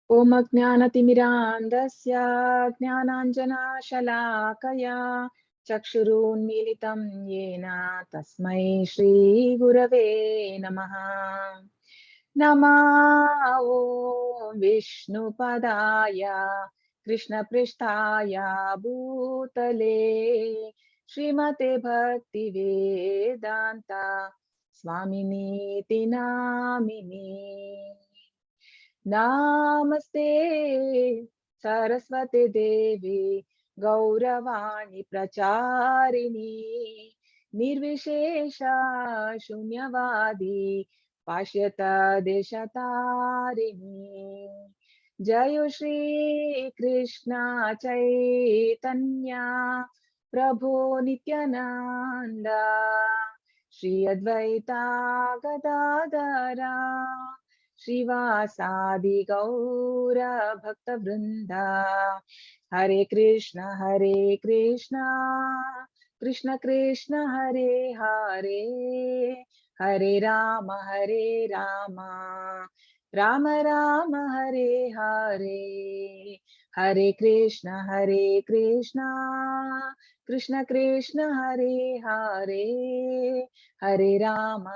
Om Ajnanatimirandasya Jnananjanashalakaya Chakshurunmilitam Yena Tasmai Shri Gurave Namaha. Nama Om Vishnupadaya Krishna Pristhaya Bhutale Srimate Bhakti Vedanta Swaminiti Namini. Namaste Saraswati Devi Gauravani Pracharini Nirvishesha Shunyavadi Pashyata Deshatarini Jayo Shri Krishna Chaitanya Prabhu Nityananda Shri Advaita Gadadara Srivasadi Gaura Bhakta Vrinda Hare Krishna Krishna Krishna Hare Hare Hare Rama Rama Rama Hare Hare Hare Krishna Krishna Krishna Hare Hare Hare Rama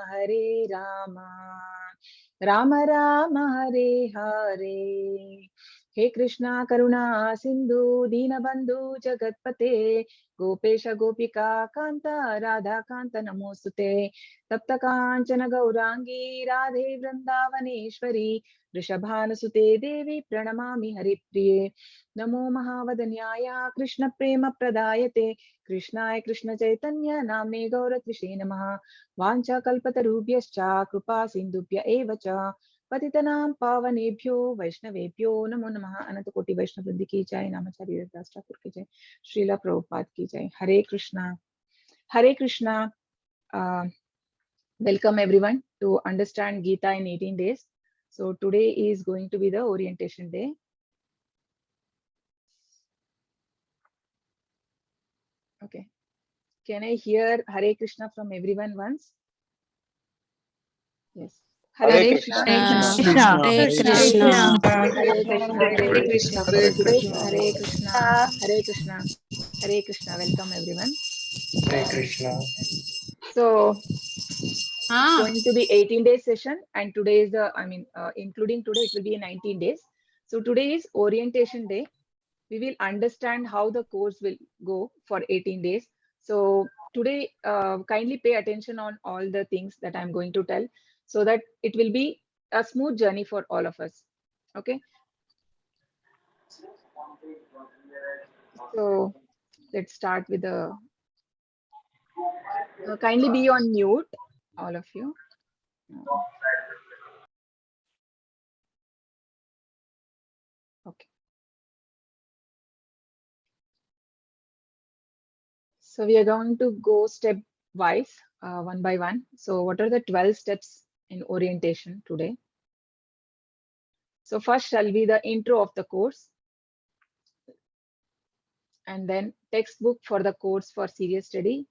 Rama Rama Hare Hare. He Krishna Karuna Sindhu Dinabandhu Jagatpate Gopesha Gopika Kanta Radha Kanta Namostute Tapta Kanchana Gaurangi Radhe Vrindavaneshwari Rishabhanasute Devi Pranamami Haripriye Namo Mahavadanyaya Krishna Prema Pradayate Krishnaya Krishna Chaitanya Namne Gauratvishe Namaha Vancha Kalpatarubhyascha Krupa Sindhubhya Evacha Patitanam Pavanebhyo Vaishnavebhyo Namo Namaha Anantakoti Vaishnavrundi ki jai Namacharya Das Thakur ki jai Srila Prabhupada ki jai Hare Krishna Welcome everyone to understand Gita in 18 days. So today is going to be the orientation day. Okay. Can I hear Hare Krishna from everyone once? Yes. Hare Krishna. Hare Krishna. Hare Krishna. Hare Krishna. Hare Krishna. Hare Krishna. Hare Krishna. Welcome everyone. Hare Krishna. So it's going to be 18 days session, and today is the, including today, it will be 19 days. So today is orientation day. We will understand how the course will go for 18 days. So today, kindly pay attention on all the things that I'm going to tell, so that it will be a smooth journey for all of us. Okay. So let's start with the, kindly be on mute, all of you. Okay. So we are going to go step wise, one by one. So what are the 12 steps in orientation today? So first shall be the intro of the course, and then textbook for the course for serious study,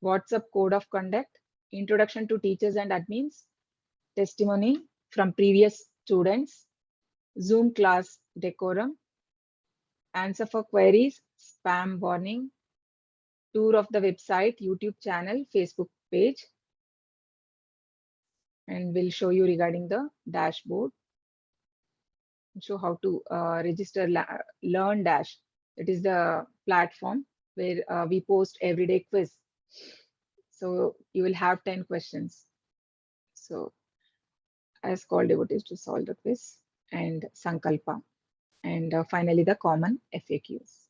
WhatsApp code of conduct, introduction to teachers and admins, testimony from previous students, Zoom class decorum, answer for queries, spam warning, tour of the website, YouTube channel, Facebook page, and we'll show you regarding the dashboard, show how to register Learn Dash. It is the platform where we post everyday quiz. So you will have 10 questions. So as called devotees to solve the quiz, and Sankalpa, and finally the common FAQs.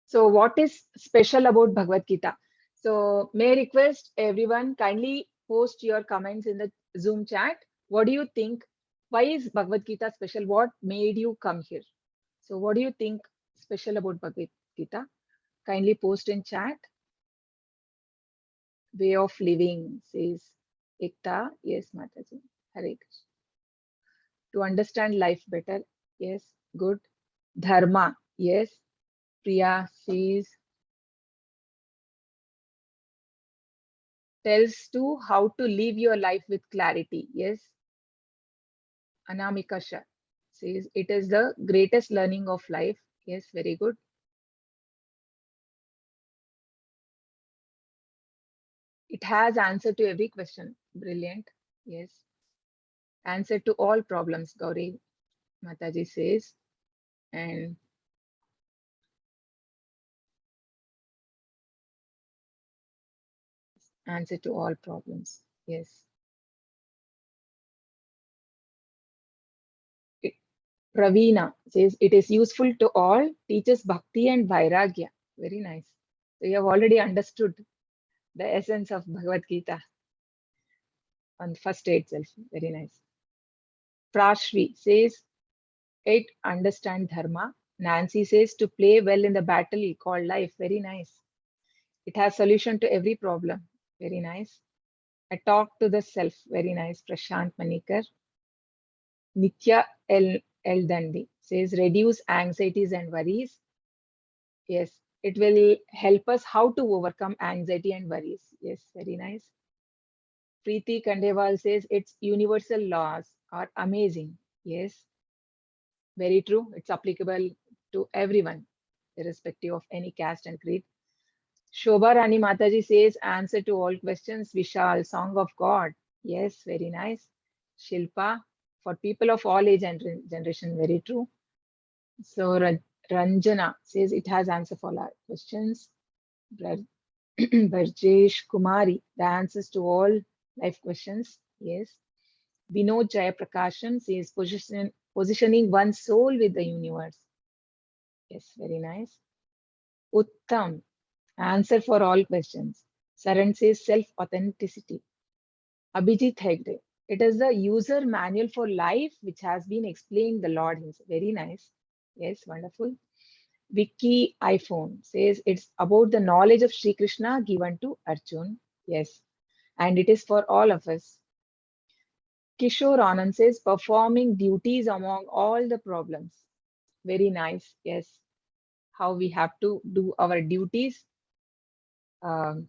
So what is special about Bhagavad Gita? So may I request everyone kindly post your comments in the Zoom chat. What do you think? Why is Bhagavad Gita special? What made you come here? So what do you think special about Bhagavad Gita? Kindly post in chat. Way of living, says Ekta. Yes, Mataji. Hare Krishna. To understand life better. Yes, good. Dharma. Yes. Priya says tells to how to live your life with clarity. Yes. Anamika Shah says it is the greatest learning of life. Yes, very good. It has answer to every question. Brilliant. Yes. Answer to all problems, Gauri Mataji says. And answer to all problems. Yes. Praveena says it is useful to all, teaches bhakti and vairagya. Very nice. So you have already understood the essence of Bhagavad Gita on the first day itself. Very nice. Prashvi says it understand dharma. Nancy says to play well in the battle called life. Very nice. It has solution to every problem. Very nice. A talk to the self. Very nice. Prashant Manikar. Nitya L. Dandi says reduce anxieties and worries. Yes, it will help us how to overcome anxiety and worries. Yes, very nice. Preeti Kandewal says its universal laws are amazing. Yes, very true. It's applicable to everyone, irrespective of any caste and creed. Shobha Rani Mataji says answer to all questions. Vishal, Song of God. Yes, very nice. Shilpa, for people of all age and generation, very true. So Ranjana says it has answer for all questions. Barjesh Kumari, the answers to all life questions. Yes. Vinod Jayaprakashan says positioning one's soul with the universe. Yes, very nice. Uttam, answer for all questions. Saran says self-authenticity. Abhijit Hegde, it is the user manual for life which has been explained the Lord himself. Very nice. Yes, wonderful. Vicky iPhone says it's about the knowledge of Sri Krishna given to Arjun. Yes, and it is for all of us. Kishore Anand says performing duties among all the problems. Very nice. Yes, how we have to do our duties, um,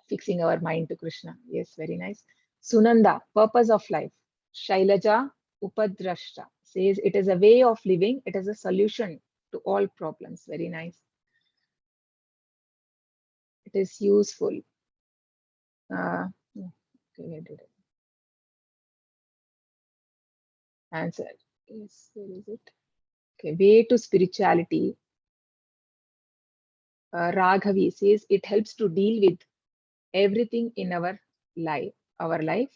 fixing our mind to Krishna. Yes, very nice. Sunanda, purpose of life. Shailaja Upadrashta says it is a way of living, it is a solution to all problems. Very nice. It is useful. Okay, where did it? Answer. Yes, where is it? Okay, way to spirituality. Raghavi says it helps to deal with everything in our life. Our life.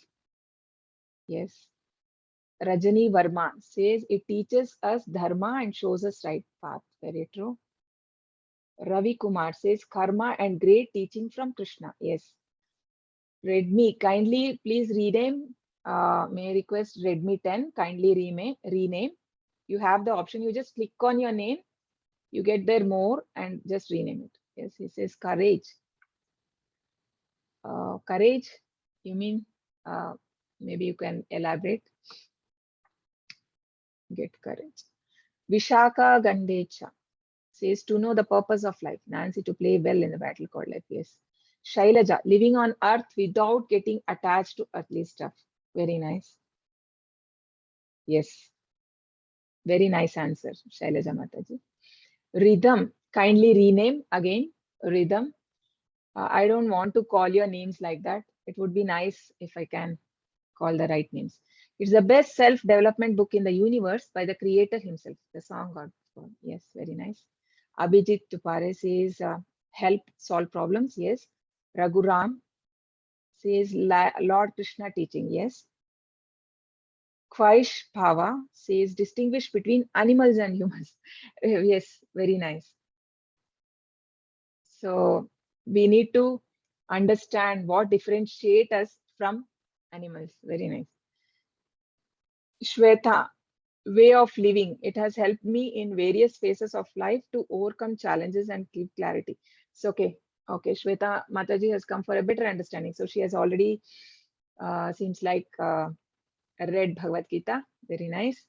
Yes. Rajani Verma says it teaches us dharma and shows us right path. Very true. Ravi Kumar says karma and great teaching from Krishna. Yes. Redmi, kindly please rename. May I request Redmi 10, kindly rename. You have the option, you just click on your name, you get there more and just rename it. Yes, he says courage. Courage, you mean, maybe you can elaborate. Get courage. Vishaka Gandecha says to know the purpose of life. Nancy, to play well in the battle called life. Yes. Shailaja, living on earth without getting attached to earthly stuff. Very nice. Yes. Very nice answer, Shailaja Mataji. Rhythm, kindly rename again. Rhythm. I don't want to call your names like that. It would be nice if I can call the right names. It's the best self-development book in the universe by the creator himself, the song God. Yes, very nice. Abhijit Tupare says, help solve problems. Yes. Raghuram says, Lord Krishna teaching. Yes. Kwaish Bhava says, distinguish between animals and humans. Yes, very nice. So we need to understand what differentiate us from animals. Very nice. Shweta, way of living. It has helped me in various phases of life to overcome challenges and keep clarity. So, okay. Okay, Shweta Mataji has come for a better understanding. So she has already, seems like, read Bhagavad Gita. Very nice.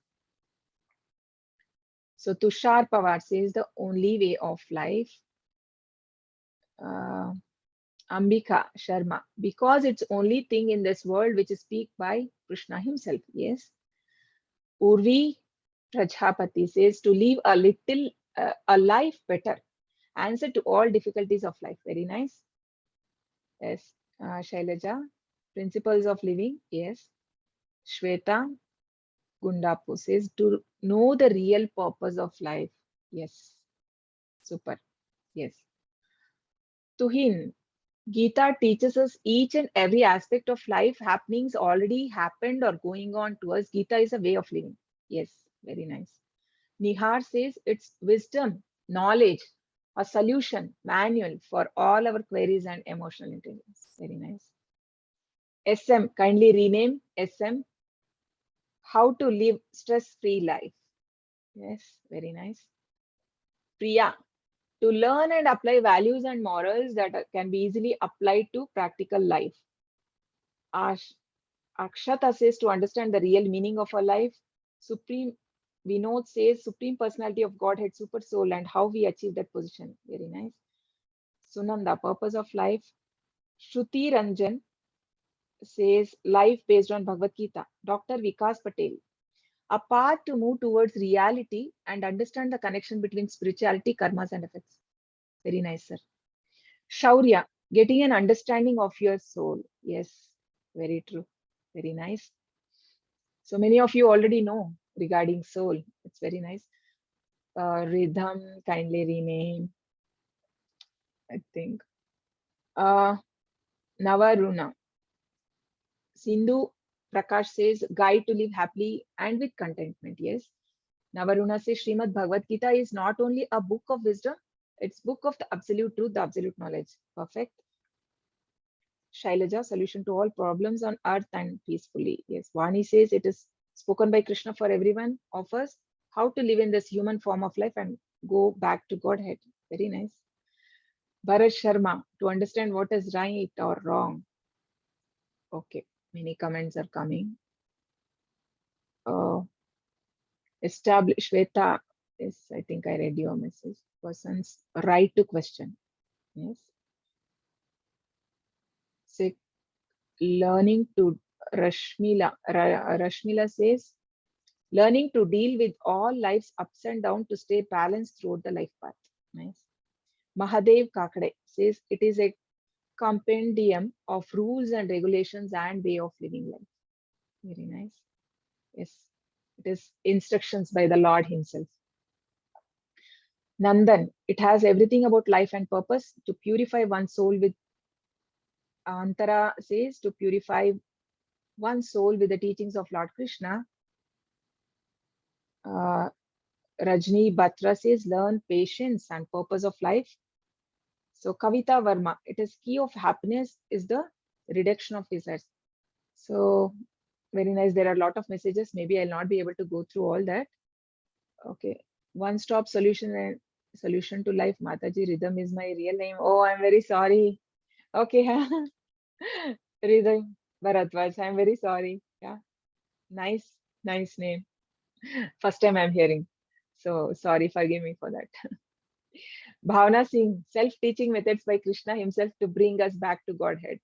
So Tushar Pawar says the only way of life. Ambika Sharma, because it's only thing in this world which is speak by Krishna himself. Yes. Urvi Prajapati says to live a little, a life better. Answer to all difficulties of life. Very nice. Yes. Shailaja, principles of living. Yes. Shweta Gundapu says to know the real purpose of life. Yes. Super. Yes. Tuhin, Gita teaches us each and every aspect of life happenings already happened or going on to us. Gita is a way of living. Yes, very nice. Nihar says it's wisdom, knowledge, a solution, manual for all our queries and emotional intelligence. Very nice. SM, kindly rename SM, how to live stress-free life. Yes, very nice. Priya, to learn and apply values and morals that can be easily applied to practical life. Ash, Akshata says to understand the real meaning of our life. Supreme Vinod says Supreme Personality of Godhead, Super Soul, and how we achieve that position. Very nice. Sunanda, purpose of life. Shruti Ranjan says life based on Bhagavad Gita. Dr. Vikas Patel, a path to move towards reality and understand the connection between spirituality, karmas, and effects. Very nice, sir. Shaurya, getting an understanding of your soul. Yes, very true. Very nice. So many of you already know regarding soul. It's very nice. Rhythm, kindly rename, I think. Uh, Navaruna. Sindhu Prakash says, guide to live happily and with contentment. Yes. Navaruna says, Srimad Bhagavad Gita is not only a book of wisdom, it's book of the absolute truth, the absolute knowledge. Perfect. Shailaja, solution to all problems on earth and peacefully. Yes. Vani says it is spoken by Krishna for everyone, offers how to live in this human form of life and go back to Godhead. Very nice. Bharat Sharma, to understand what is right or wrong. Okay, many comments are coming. Establish Shweta. Yes, I think I read your message. Person's right to question. Yes. Say, learning to Rashmila says, learning to deal with all life's ups and downs to stay balanced throughout the life path. Nice. Mahadev Kakade says it is a compendium of rules and regulations and way of living life. Very nice. Yes. It is instructions by the Lord himself. Nandan, it has everything about life and purpose to purify one's soul with Antara says to purify one's soul with the teachings of Lord Krishna. Uh, Rajni Batra says learn patience and purpose of life. So Kavita Verma, it is key of happiness is the reduction of desires. So very nice. There are a lot of messages. Maybe I'll not be able to go through all that. Okay. One-stop solution and solution to life. Mataji, Rhythm is my real name. Oh, I'm very sorry. Okay. Rhythm Bharatwaj. I'm very sorry. Yeah. Nice, nice name. First time I'm hearing. So sorry, forgive me for that. Bhavna Singh, self-teaching methods by Krishna himself to bring us back to Godhead.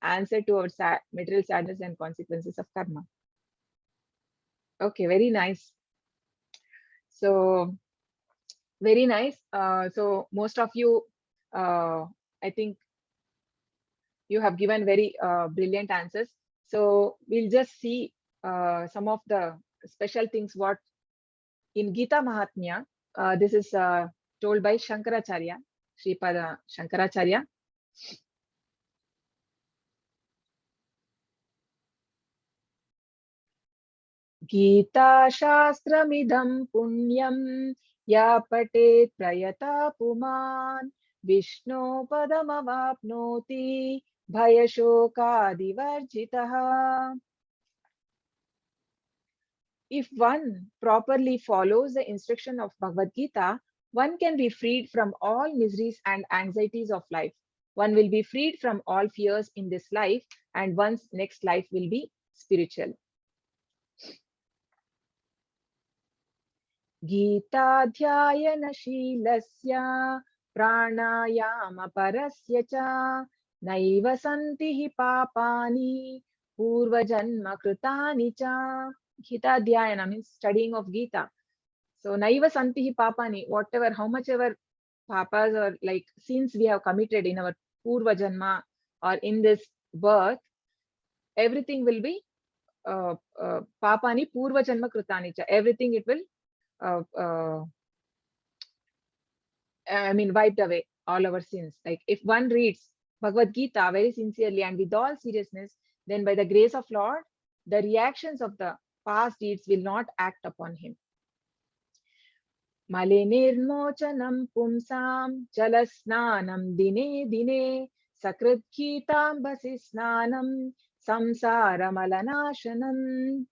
Answer to our material sadness and consequences of karma. Okay, very nice. So very nice. So most of you, I think you have given very brilliant answers. So we'll just see some of the special things what in Gita Mahatmya, this is told by Shankaracharya, Sripada Shankaracharya. Gita Shastramidam Punyam Ya Patet Prayata Puman Vishnu Padamavapnoti Bhayashokadivarjitaha. If one properly follows the instruction of Bhagavad Gita, one can be freed from all miseries and anxieties of life. One will be freed from all fears in this life, and one's next life will be spiritual. Gita-dhyayana-shilasya pranayama parasya cha Naiva santi hi papani purva janma krutani cha. Gita dhyayana means studying of Gita. So naiva santi hi papani, whatever, how much ever papas or like sins we have committed in our purva janma or in this birth, everything will be papani purva janma krutani cha. Everything it will uh, uh, wiped away all our sins. Like if one reads Bhagavad Gita very sincerely and with all seriousness, then by the grace of Lord, the reactions of the past deeds will not act upon him. Malinirmochanam pumsam jalasnanam dine dine sakrit ghitam basi snanam samsara malanashanam.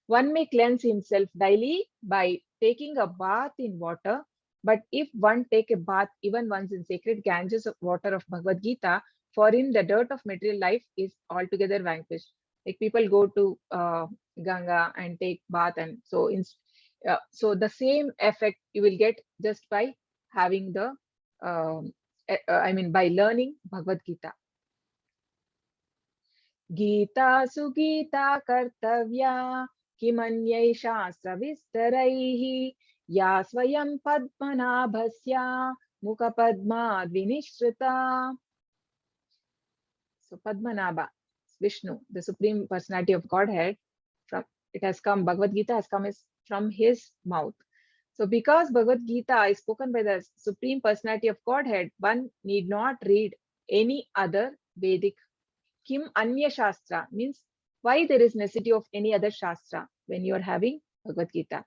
One may cleanse himself daily by taking a bath in water, but if one take a bath even once in sacred Ganges of water of Bhagavad Gita, for him the dirt of material life is altogether vanquished. Like people go to Ganga and take bath, and so the same effect you will get just by having the by learning Bhagavad Gita. Gita sugita kartavya किमन्यै शास्त्रविस्तरैः या स्वयं पद्मनाभस्य मुखपद्माद्विनिश्रिता. So Padmanabha, Vishnu, the Supreme Personality of Godhead, Bhagavad Gita has come from his mouth. So because Bhagavad Gita is spoken by the Supreme Personality of Godhead, one need not read any other Vedic. Kim Anya Shastra means why there is necessity of any other Shastra when you are having Bhagavad Gita.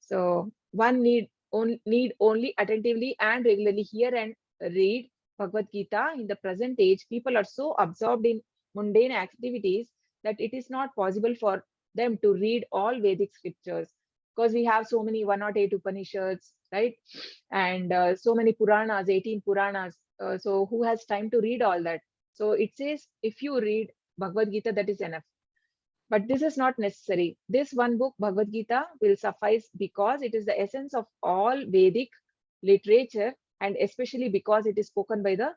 So one need only attentively and regularly hear and read Bhagavad Gita. In the present age, people are so absorbed in mundane activities that it is not possible for them to read all Vedic scriptures, because we have so many 108 Upanishads, right? And so many Puranas, 18 Puranas. So who has time to read all that? So it says if you read Bhagavad Gita, that is enough. But this is not necessary. This one book, Bhagavad Gita, will suffice because it is the essence of all Vedic literature, and especially because it is spoken by the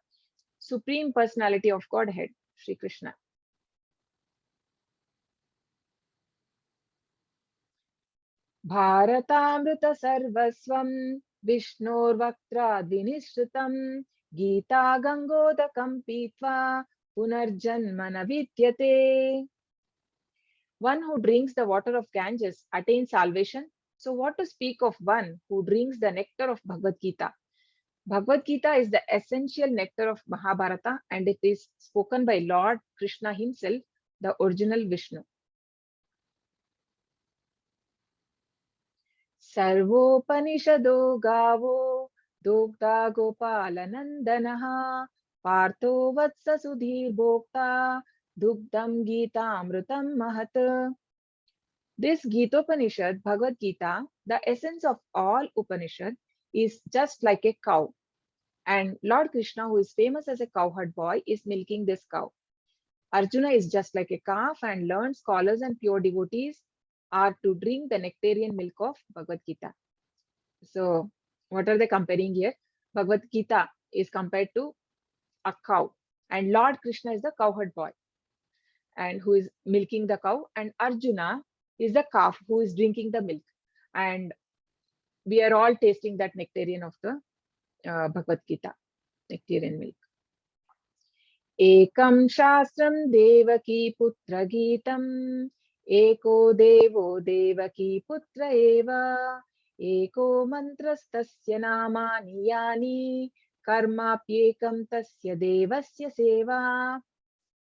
Supreme Personality of Godhead, Sri Krishna. Bharatamrita sarvasvam Vishnor Vaktra Gita Gangodakam Pitva Punarjanmana Vidyate. One who drinks the water of Ganges attains salvation. So what to speak of one who drinks the nectar of Bhagavad Gita? Bhagavad Gita is the essential nectar of Mahabharata, and it is spoken by Lord Krishna himself, the original Vishnu. Sarvopanishado gavo dogda gopalanandanaha partho vatsa sudhir bhokta dugdam gita amrutam mahat. This Gitopanishad, Bhagavad Gita, the essence of all Upanishad, is just like a cow. And Lord Krishna, who is famous as a cowherd boy, is milking this cow. Arjuna is just like a calf, and learned scholars and pure devotees are to drink the nectarian milk of Bhagavad Gita. So, what are they comparing here? Bhagavad Gita is compared to a cow, and Lord Krishna is the cowherd boy, and who is milking the cow, and Arjuna is the calf who is drinking the milk. And we are all tasting that nectarian of the Bhagavad Gita, nectarian milk. Ekam Shastram Devaki Putra Gitam Eko Devo Devaki Putra Eva Eko Mantrastasya Namani Yani Karmapyekam Tasya Devasya Seva.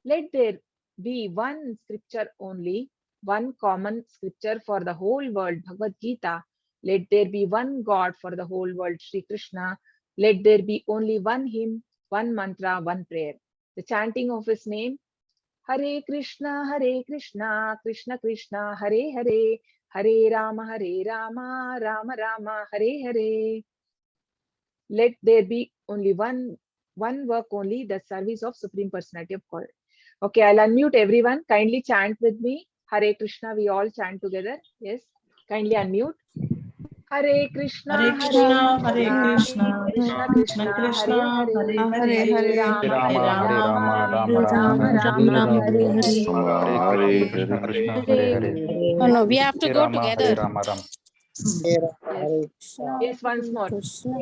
Let there be one scripture only, one common scripture for the whole world, Bhagavad Gita. Let there be one God for the whole world, Sri Krishna. Let there be only one hymn, one mantra, one prayer. The chanting of his name, Hare Krishna, Krishna Krishna, Hare Hare, Hare Rama, Rama Rama, Hare Hare. Let there be only one work only, the service of Supreme Personality of God. Okay, I'll unmute everyone. Kindly chant with me. Hare Krishna, we all chant together. Yes, kindly unmute. Hare Krishna, Hare Krishna, Hare Krishna, Krishna Krishna Krishna, Krishna, Hare Hare Hare, Hare, Hare Hare Rama, Rama, Hare Hare Rama, Rama, Rama Rama, Rama Hare Rama, Hare. Hare Hare. Hare Krishna, Krishna, Hare Hare. Oh no, we Yes, have to Hare go Rama, Hare together. Rama, Ram. yes, yes. Once more. Krishna,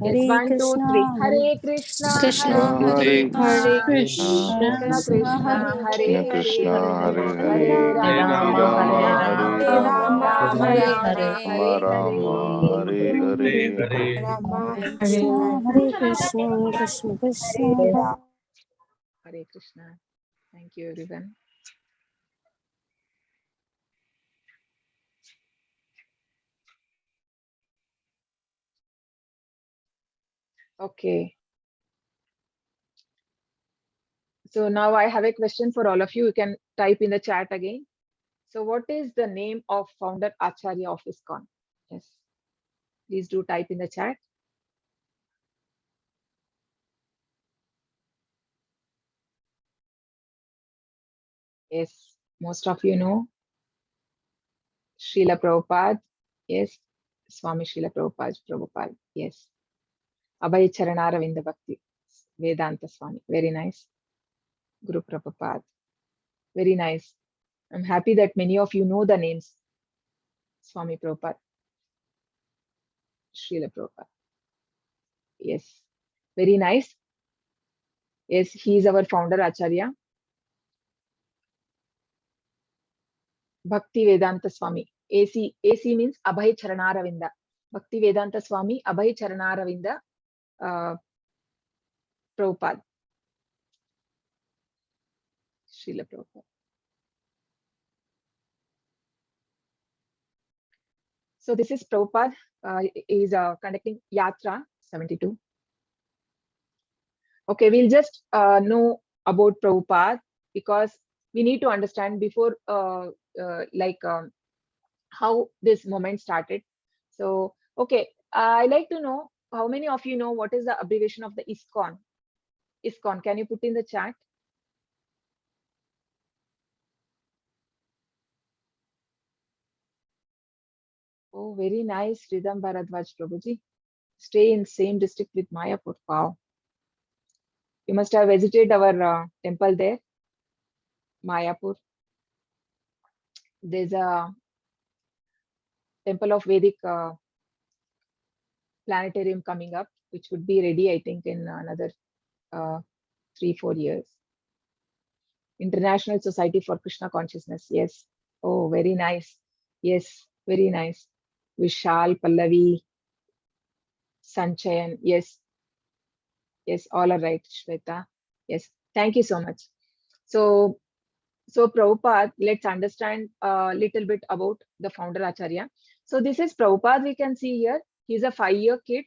Yes, Hare 1, 2, 3. Krishna, Hare Krishna, Hare Krishna, Krishna, Hare Krishna Krishna, Krishna, Hare Hare Hare, Hare Hare Rama, Hare Rama, Hare Rama Hare, Rama, Hare Hare. Hare Krishna, Hare Krishna, Krishna Krishna. Hare Krishna. Thank you, everyone. Okay. So now I have a question for all of you. You can type in the chat again. So what is the name of founder Acharya of ISKCON? Yes. Please do type in the chat. Yes. Most of you know Srila Prabhupada. Yes. Swami Srila Prabhupada. Yes. Abhay Charanaravinda Bhakti. Vedanta Swami. Very nice. Guru Prabhupada. Very nice. I'm happy that many of you know the names. Swami Prabhupada. Srila Prabhupada. Yes. Very nice. Yes, he is our founder Acharya. Bhakti Vedanta Swami. AC means Abhay Charanaravinda. Bhakti Vedanta Swami, Abhay Charanaravinda, Prabhupada. Srila Prabhupada. So this is Prabhupada. He is conducting Yatra 72. Okay, we'll just know about Prabhupada because we need to understand before how this moment started. So, okay, I like to know how many of you know what is the abbreviation of the ISKCON? ISKCON, can you put in the chat? Oh, very nice, Ridham Bharadwaj Prabhuji. Stay in same district with Mayapur. Wow. You must have visited our temple there, Mayapur. There's a temple of Vedic planetarium coming up, which would be ready, I think, in another 3-4 years. International Society for Krishna Consciousness. Yes. Oh, very nice. Yes, very nice. Vishal, Pallavi, Sanchayan. Yes. Yes, all are right, Shweta. Yes. Thank you so much. So Prabhupada, let's understand a little bit about the founder Acharya. So this is Prabhupada, we can see here. He's a 5-year kid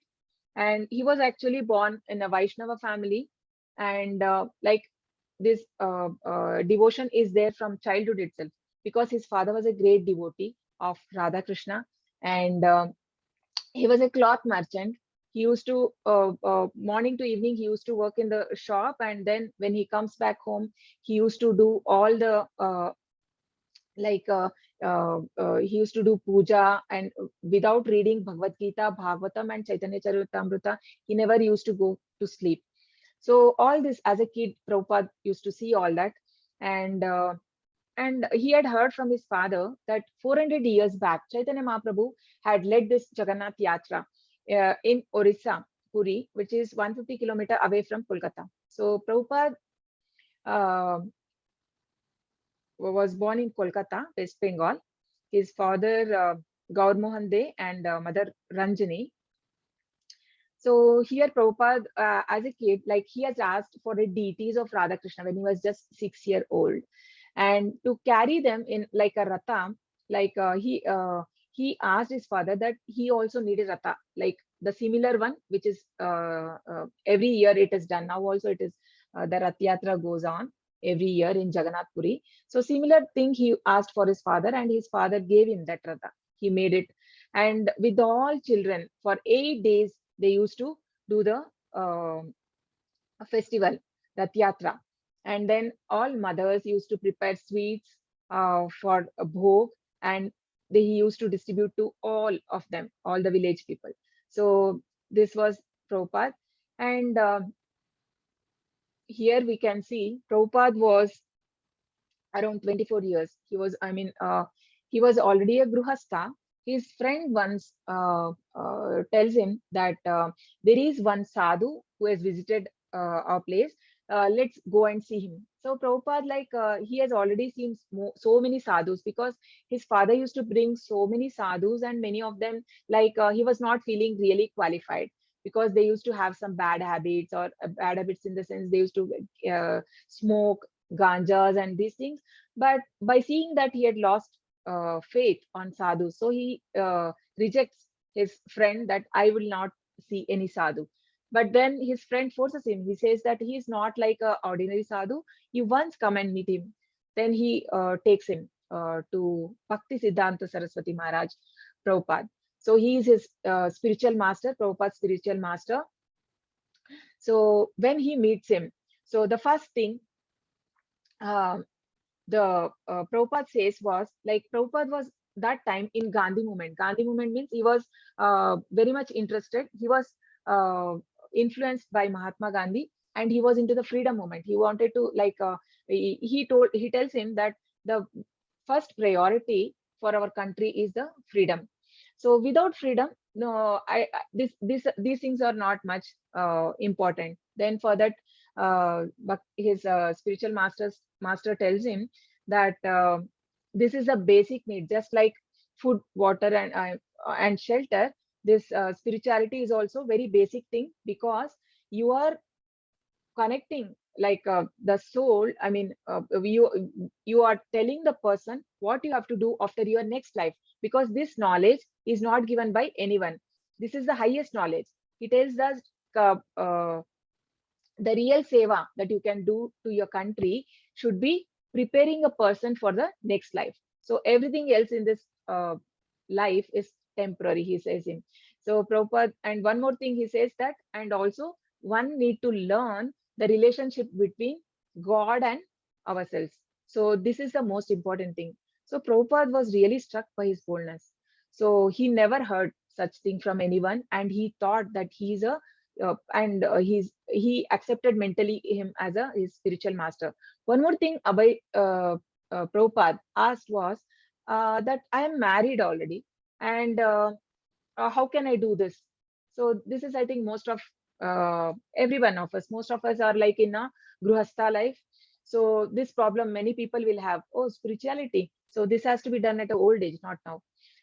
and he was actually born in a Vaishnava family. And like this devotion is there from childhood itself because his father was a great devotee of Radha Krishna and he was a cloth merchant. He used to morning to evening he used to work in the shop, and then when he comes back home he used to do all the like he used to do puja, and without reading Bhagavad Gita, Bhagavatam and Chaitanya Charitamrita, he never used to go to sleep. So all this as a kid, Prabhupada used to see all that, and he had heard from his father that 400 years back, Chaitanya Mahaprabhu had led this Jagannath Yatra in Orissa, Puri, which is 150 kilometers away from Kolkata. So Prabhupada uh, was born in Kolkata, West Bengal. His father, Gaur Mohan De, and mother Ranjani. So here Prabhupada, as a kid, like he has asked for the deities of Radha Krishna when he was just 6 years old, and to carry them in like a ratha, like he asked his father that he also needed ratha, like the similar one, which is every year it is done. Now also it is the Rath Yatra goes on every year in Jagannath Puri. So similar thing he asked for his father, and his father gave him that ratha. He made it, and with all children for 8 days they used to do the festival, Rath Yatra. And then all mothers used to prepare sweets for a bhog, and he used to distribute to all of them, all the village people. So this was Prabhupada. And here we can see Prabhupada was around 24 years. He was already a Gruhastha. His friend once tells him that there is one sadhu who has visited our place. Let's go and see him. So Prabhupada, he has already seen so many sadhus, because his father used to bring so many sadhus, and many of them, he was not feeling really qualified, because they used to have some bad habits, or bad habits in the sense they used to smoke ganjas and these things. But by seeing that he had lost faith on sadhu, so he rejects his friend that I will not see any sadhu. But then his friend forces him. He says that he is not like a ordinary sadhu. You once come and meet him. Then he takes him to Bhakti Siddhanta Saraswati Maharaj Prabhupada. So he is his spiritual master, Prabhupada's spiritual master. So when he meets him, so the first thing the Prabhupada says was, Prabhupada was that time in Gandhi movement. Gandhi movement means he was very much interested. He was uh, influenced by Mahatma Gandhi, and he was into the freedom movement. He wanted to he tells him that the first priority for our country is the freedom. So without freedom, no, these things are not much important. Then for that, but his spiritual master tells him that this is a basic need, just like food, water, and shelter. This spirituality is also very basic thing, because you are connecting the soul. You are telling the person what you have to do after your next life, because this knowledge is not given by anyone. This is the highest knowledge. He tells us the real seva that you can do to your country should be preparing a person for the next life. So everything else in this life is temporary, he says him. So Prabhupada, and one more thing he says that, and also one need to learn the relationship between God and ourselves. So this is the most important thing. So Prabhupada was really struck by his boldness. So he never heard such thing from anyone, and he thought that he's a and he accepted mentally him as his spiritual master. One more thing Abhay Prabhupada asked was that I am married already, and how can I do this? So this is, I think, most of every one of us, most of us are like in a gruhastha life. So this problem many people will have. Oh, spirituality. So this has to be done at an old age, not now.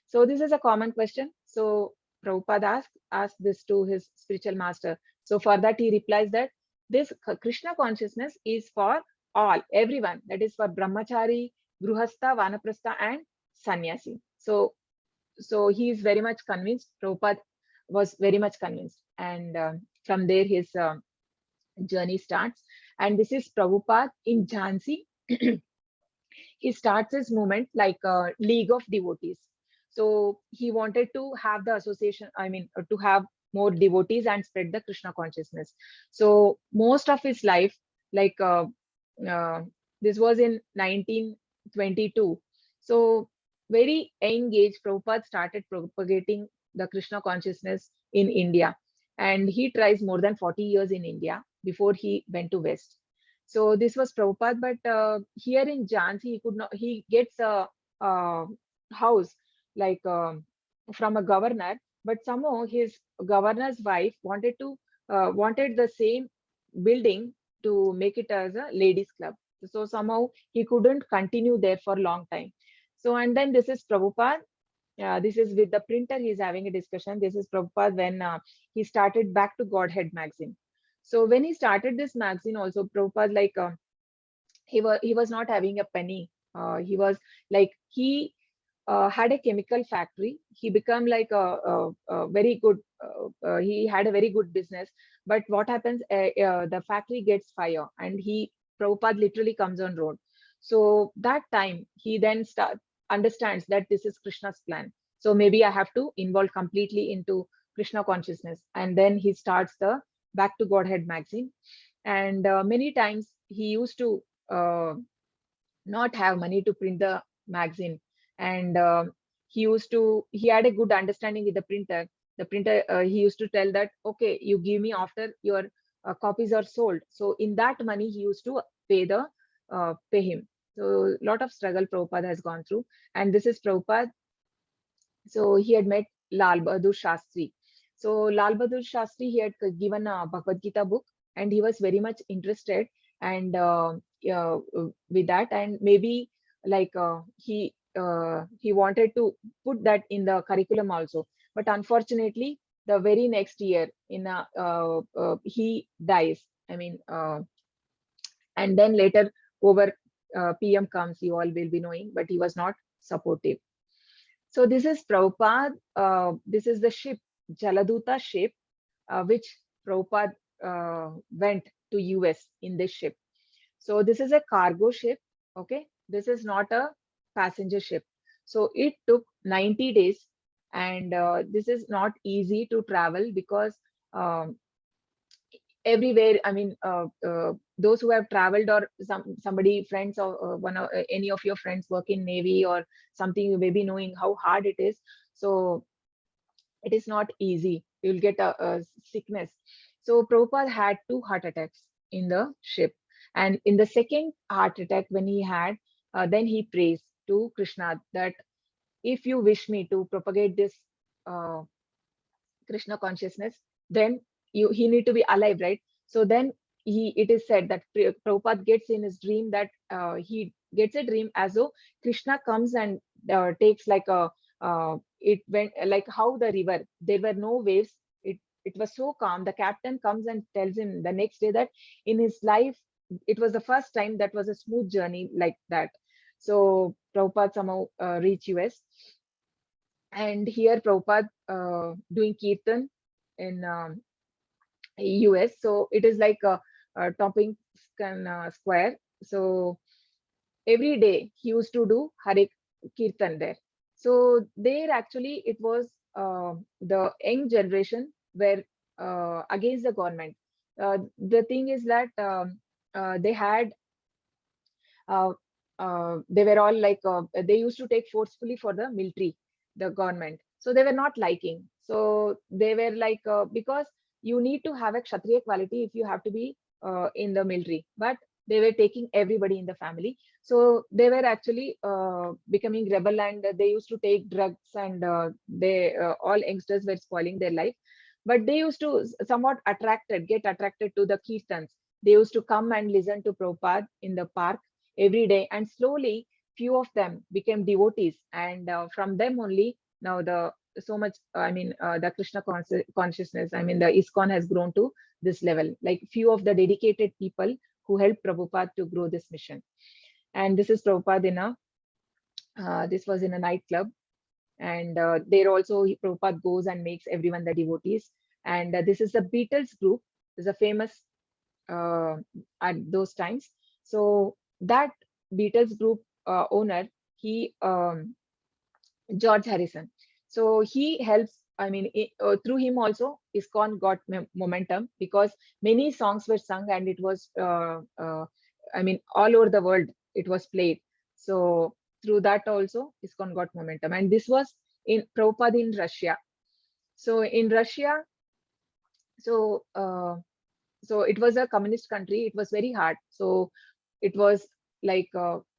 So this is a common question. So Prabhupada asked this to his spiritual master. So for that he replies that this Krishna consciousness is for all, everyone. That is for brahmachari, gruhastha, vanaprastha, and sannyasi. So he is very much convinced. Prabhupada was very much convinced, and from there his journey starts. And this is Prabhupada in Jhansi. He starts his movement like a league of devotees. So he wanted to have the association, to have more devotees and spread the Krishna consciousness. So most of his life, like uh, this was in 1922. So very young age, Prabhupada started propagating the Krishna consciousness in India. And he tries more than 40 years in India before he went to West. So this was Prabhupada, but here in Jhansi, he could not. He gets a house like from a governor, but somehow his governor's wife wanted the same building to make it as a ladies' club. So somehow he couldn't continue there for a long time. So and then this is Prabhupada. This is with the printer. He's having a discussion. This is Prabhupada when he started Back to Godhead magazine. So when he started this magazine, also Prabhupada he was not having a penny. He was like had a chemical factory. He became like a very good. He had a very good business. But what happens? The factory gets fire, and Prabhupada literally comes on road. So that time he then understands that this is Krishna's plan. So maybe I have to involve completely into Krishna consciousness, and then he starts the Back to Godhead magazine. And many times he used to not have money to print the magazine, and he had a good understanding with the printer. The printer, he used to tell that, okay, you give me after your copies are sold. So in that money, he used to pay him. So a lot of struggle Prabhupada has gone through. And this is Prabhupada. So he had met Lal Bahadur Shastri. So Lal Bahadur Shastri, he had given a Bhagavad Gita book, and he was very much interested and yeah, with that, and maybe like he wanted to put that in the curriculum also. But unfortunately, the very next year, he dies. I mean, and then later over PM comes, you all will be knowing, but he was not supportive. So this is Prabhupada. This is the ship, Jaladuta ship, which Prabhupada went to US in this ship. So this is a cargo ship. Okay, this is not a passenger ship. So it took 90 days, and this is not easy to travel because um, everywhere. I mean, those who have traveled, or somebody friends, or any of your friends work in Navy or something, you may be knowing how hard it is. So it is not easy. You'll get a sickness. So Prabhupada had 2 heart attacks in the ship. And in the second heart attack, when he had, then he prays to Krishna that if you wish me to propagate this uh, Krishna consciousness, then he need to be alive, right? So then it is said that Prabhupada gets in his dream that he gets a dream as though Krishna comes and takes like a it went like how the river, there were no waves. It was so calm. The captain comes and tells him the next day that in his life it was the first time that was a smooth journey like that. So Prabhupada somehow reached US, and here Prabhupada doing kirtan in US. So it is like a topping square. So every day he used to do Hare Kirtan there. So there actually it was the young generation were against the government. The thing is that they had uh, they were all like they used to take forcefully for the military, the government. So they were not liking. So they were like because you need to have a kshatriya quality if you have to be in the military. But they were taking everybody in the family. So they were actually becoming rebel, and they used to take drugs, and they all youngsters were spoiling their life. But they used to somewhat get attracted to the kirtans. They used to come and listen to Prabhupada in the park every day, and slowly few of them became devotees, and from them only now the so much I mean the Krishna consciousness, I mean the ISKCON has grown to this level, like few of the dedicated people who helped Prabhupada to grow this mission. And this is Prabhupada in a this was in a nightclub, and there also Prabhupada goes and makes everyone the devotees. And this is the Beatles group, is a famous uh, at those times. So that Beatles group owner, he George Harrison. So he helps. I mean, through him also, ISKCON got momentum because many songs were sung, and it was, I mean, all over the world it was played. So through that also, ISKCON got momentum, and this was in Prabhupada in Russia. So in Russia, so so it was a communist country. It was very hard. So it was like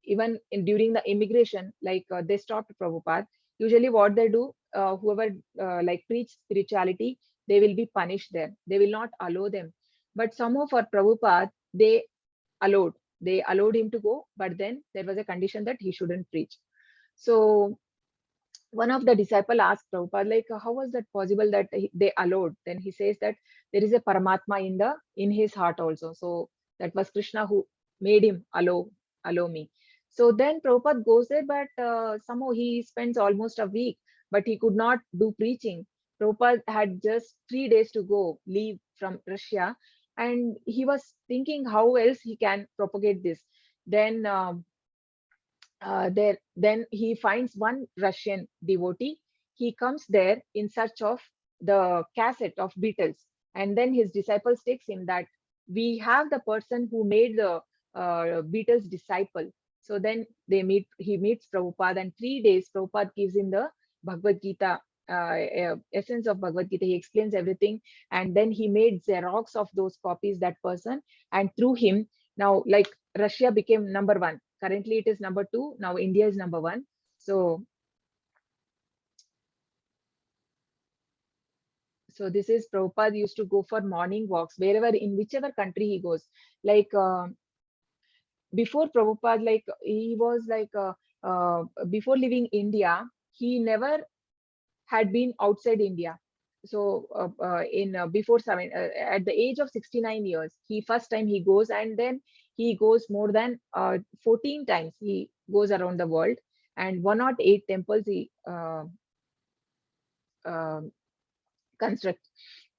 even during the immigration, like they stopped Prabhupada. Usually what they do, whoever like preach spirituality, they will be punished there. They will not allow them. But somehow for Prabhupada, allowed they allowed him to go, but then there was a condition that he shouldn't preach. So one of the disciple asked Prabhupada, like, how was that possible that they allowed? Then he says that there is a Paramatma in his heart also. So that was Krishna who made him allow me. So then Prabhupada goes there, but somehow he spends almost a week, but he could not do preaching. Prabhupada had just 3 days to go, leave from Russia, and he was thinking how else he can propagate this. Then then he finds one Russian devotee. He comes there in search of the cassette of Beatles, and then his disciples takes him that we have the person who made the Beatles disciple. So then he meets Prabhupada, and 3 days Prabhupada gives him the Bhagavad Gita, essence of Bhagavad Gita. He explains everything, and then he made xerox of those copies, that person, and through him, now like Russia became number one. Currently, it is number two. Now India is number one. So, this is Prabhupada used to go for morning walks wherever, in whichever country he goes. Like before Prabhupada, like he was like before leaving India, he never had been outside India. So in before at the age of 69 years, he first time he goes, and then he goes more than 14 times. He goes around the world, and 108 temples he uh, construct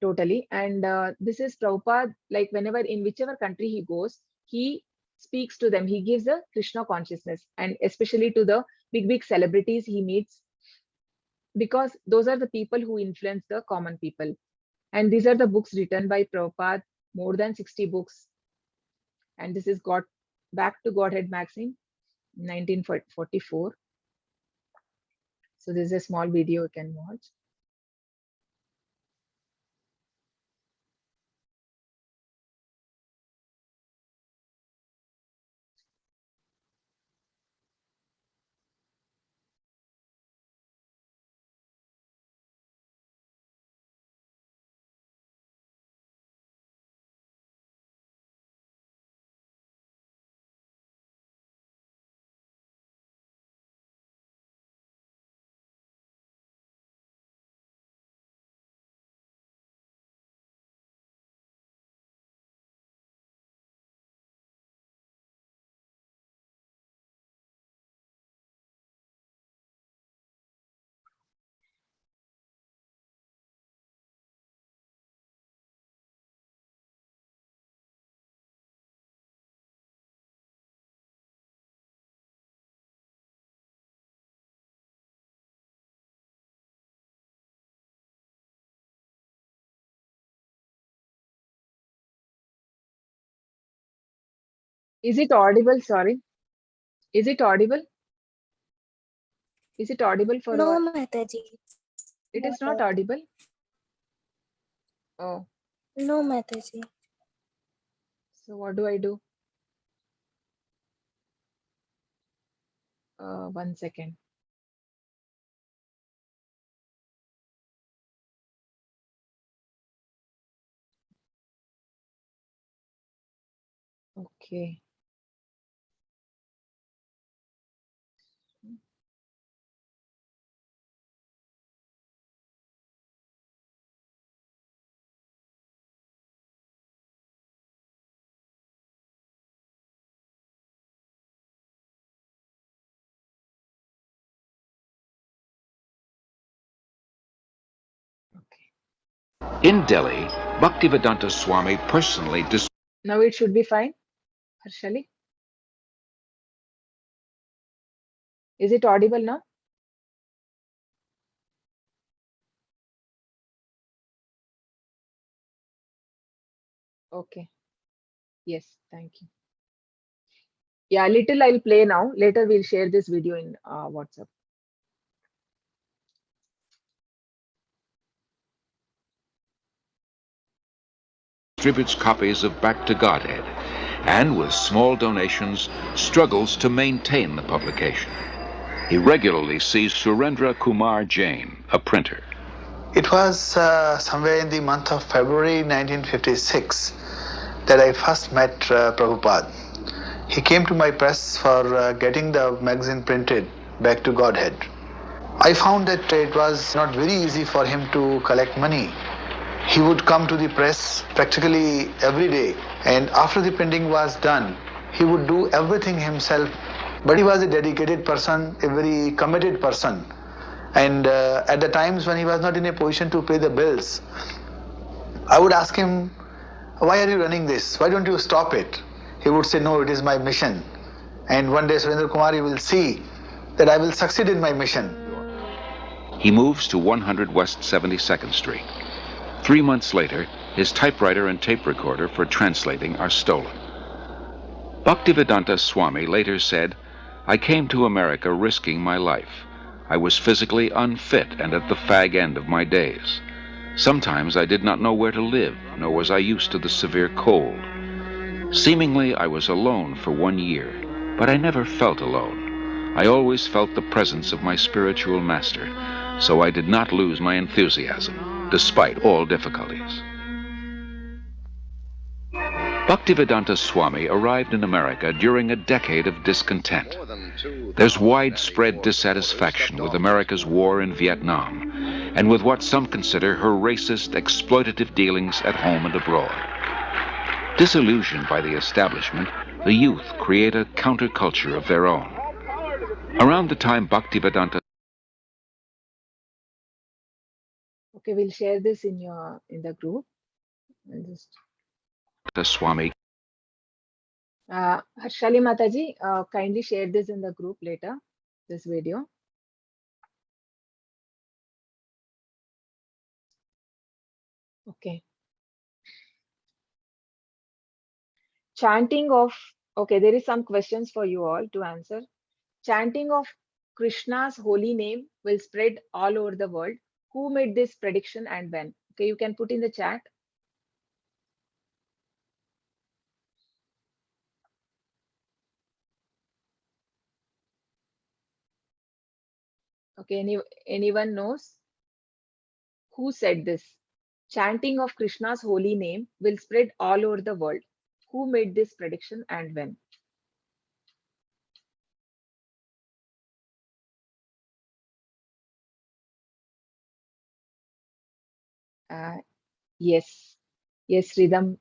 totally. And this is Prabhupada, like whenever in whichever country he goes, he speaks to them. He gives a Krishna consciousness, and especially to the big celebrities he meets, because those are the people who influence the common people. And these are the books written by Prabhupada, more than 60 books. And this is got Back to Godhead magazine, 1944. So this is a small video you can watch. Is it audible? Sorry. Is it audible? Is it audible for No, all? Mataji. It is not audible. Oh, No, Mataji. so what do I do? 1 second. Okay. In Delhi, Bhaktivedanta Swami personally Now it should be fine. Harshali, is it audible now? Okay. Yes, thank you. Yeah, little I'll play now. Later we'll share this video in WhatsApp. distributes copies of Back to Godhead, and with small donations struggles to maintain the publication. He regularly sees Surendra Kumar Jain, a printer. It was somewhere in the month of February 1956 that I first met Prabhupada. He came to my press for getting the magazine printed, Back to Godhead. I found that it was not very easy for him to collect money. He would come to the press practically every day, and after the printing was done, he would do everything himself. But he was a dedicated person, a very committed person. And at the times when he was not in a position to pay the bills, I would ask him, why are you running this? Why don't you stop it? He would say, no, it is my mission. And one day, Surendra Kumar, you will see that I will succeed in my mission. He moves to 100 West 72nd Street. 3 months later, his typewriter and tape recorder for translating are stolen. Bhaktivedanta Swami later said, I came to America risking my life. I was physically unfit and at the fag end of my days. Sometimes I did not know where to live, nor was I used to the severe cold. Seemingly, I was alone for 1 year, but I never felt alone. I always felt the presence of my spiritual master, so I did not lose my enthusiasm, despite all difficulties. Bhaktivedanta Swami arrived in America during a decade of discontent. There's widespread dissatisfaction with America's war in Vietnam, and with what some consider her racist, exploitative dealings at home and abroad. Disillusioned by the establishment, the youth create a counterculture of their own. Around the time Bhaktivedanta Okay, we'll share this in the group. I'll just Swami Harshali Mataji, kindly share this in the group later, this video. Okay. Chanting of, okay, there is some questions for you all to answer. Chanting of Krishna's holy name will spread all over the world. Who made this prediction and when? Okay, you can put in the chat. Okay, anyone knows who said this? Chanting of Krishna's holy name will spread all over the world. Who made this prediction and when? Yes, yes, Ridham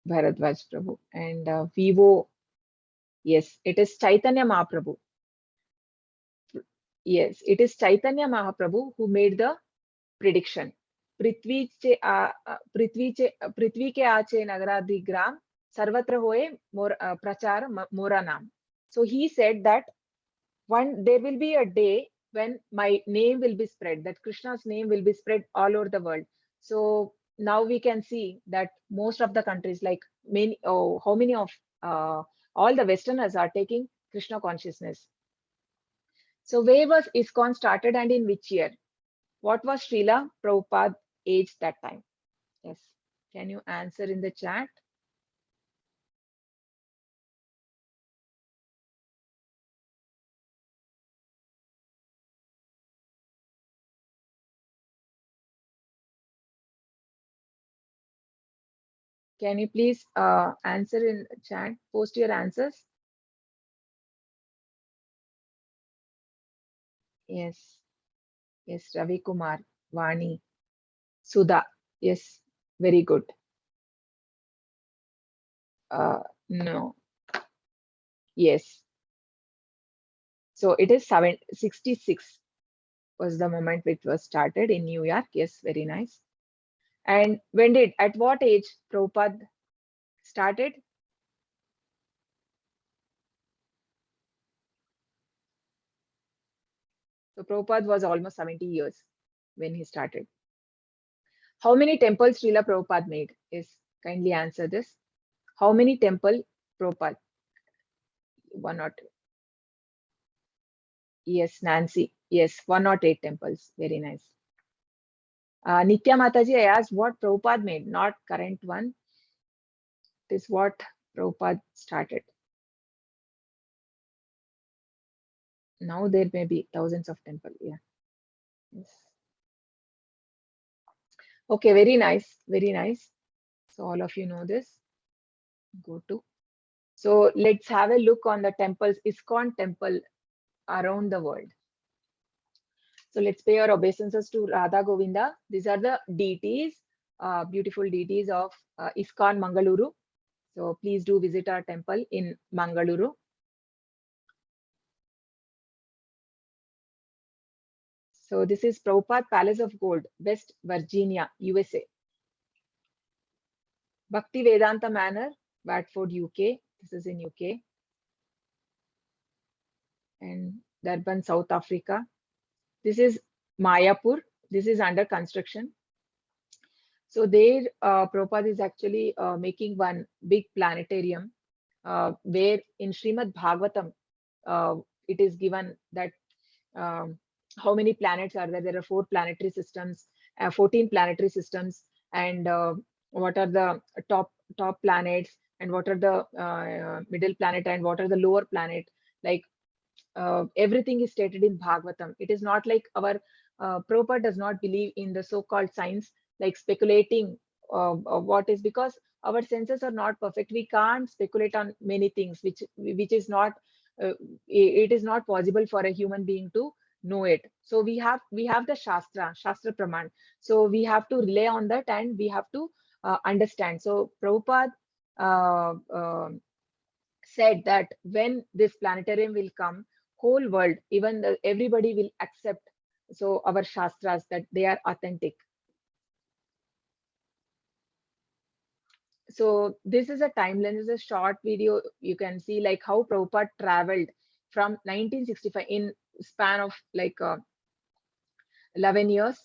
Bharadwaj Prabhu and Vivo. Yes, it is Chaitanya Mahaprabhu. Yes, it is Chaitanya Mahaprabhu who made the prediction. Prithvi ke aache nagaradi gram sarvatra hoye prachar mora naam. So he said that there will be a day when my name will be spread, that Krishna's name will be spread all over the world. So now we can see that most of the countries, like how many of all the Westerners are taking Krishna consciousness. So where was ISKCON started and in which year? What was Srila Prabhupada age that time? Yes. Can you answer in the chat? Can you please answer in the chat? Post your answers. Yes. Yes, Ravi Kumar, Vani, Sudha. Yes, very good. No. Yes. So it is 66 was the moment which was started in New York. Yes, very nice. And at what age Prabhupada started? So Prabhupada was almost 70 years when he started. How many temples Srila Prabhupada made? Yes, kindly answer this. How many temple Prabhupada? 108. Yes, Nancy. Yes, 108 temples. Very nice. Nitya Mataji, I asked what Prabhupada made, not current one. It is what Prabhupada started. Now there may be thousands of temples. Yeah. Yes. Okay, very nice. Very nice. So all of you know this. Go to. So let's have a look on the temples, ISKCON temple around the world. So let's pay our obeisances to Radha Govinda. These are the deities, beautiful deities of ISKCON Mangaluru. So please do visit our temple in Mangaluru. So this is Prabhupada Palace of Gold, West Virginia, USA. Bhakti Vedanta Manor, Watford, UK. This is in UK. And Durban, South Africa. This is Mayapur. This is under construction. So there, Prabhupada is actually making one big planetarium where in Srimad Bhagavatam, it is given that how many planets are there? There are 4 planetary systems, 14 planetary systems, and what are the top planets, and what are the middle planet, and what are the lower planet. Like everything is stated in Bhagavatam. It is not like our Prabhupada does not believe in the so-called science, like speculating what is, because our senses are not perfect. We can't speculate on many things, which is not, it is not possible for a human being to know it. So we have the Shastra Praman. So we have to rely on that, and we have to understand. So Prabhupada uh, said that when this planetarium will come, whole world, even everybody will accept, so our Shastras, that they are authentic. So this is a timeline, this is a short video. You can see like how Prabhupada traveled from 1965 in span of like 11 years,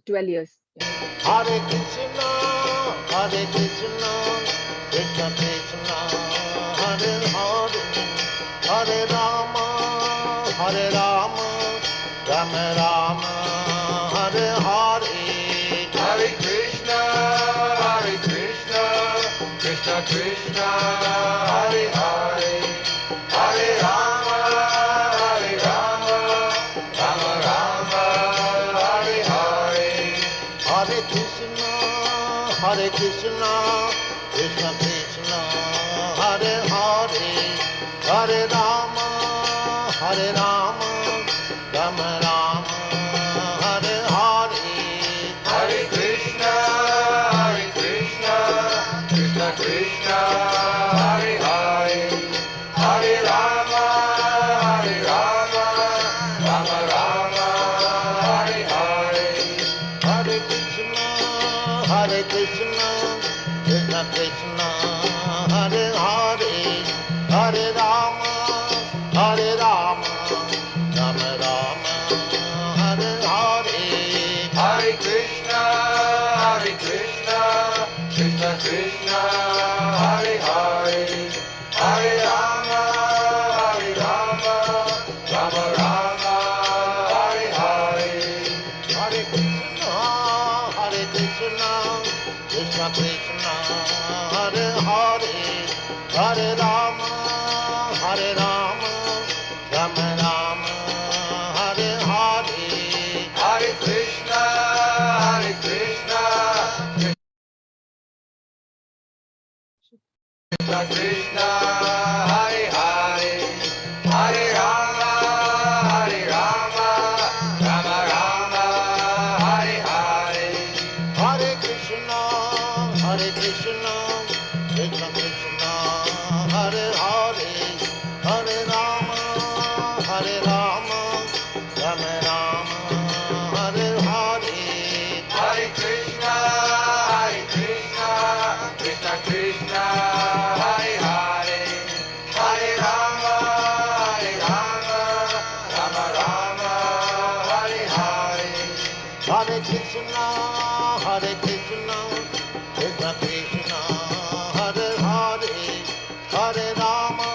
12 years. Hare Krishna, Hare Krishna, Krishna Krishna, Hare Hare, Hare Rama, Hare Rama, Rama Rama, Hare Hare, Hare Krishna, Krishna Krishna, Hare Hare, Hare Rama, Rama Rama, Hare Hare. Hare Krishna, Krishna Krishna, Hare Hare, Hare Rama, Rama Rama, Hare Hare. Hare Krishna, Krishna Krishna, Hare Hare, Hare Rama, Rama Rama, Hare Hare. Hare Krishna, Krishna Krishna, Hare Hare, Hare Rama, Rama Rama, Hare Hare. Hare Krishna, Krishna Krishna, Hare Hare, Hare Rama, Rama Rama, Hare Hare. Hare Krishna, Krishna Krishna, Hare Hare, Hare Rama, Rama Rama, Hare Hare. Hare Krishna, Krishna Krishna, Hare Hare, Hare Rama, Rama Rama, Hare Hare. Hare Krishna, Krishna Krishna, Hare Hare, Hare Rama, Rama Rama, Hare Hare. Hare Krishna, Krishna Krishna, Hare Hare, Hare Rama, Rama Rama, Hare Hare. Hare Krishna, Krishna Krishna, Hare Hare, Hare Rama, Rama Rama, Hare Hare. Hare Krishna, Krishna Krishna, Hare Hare, Hare Rama,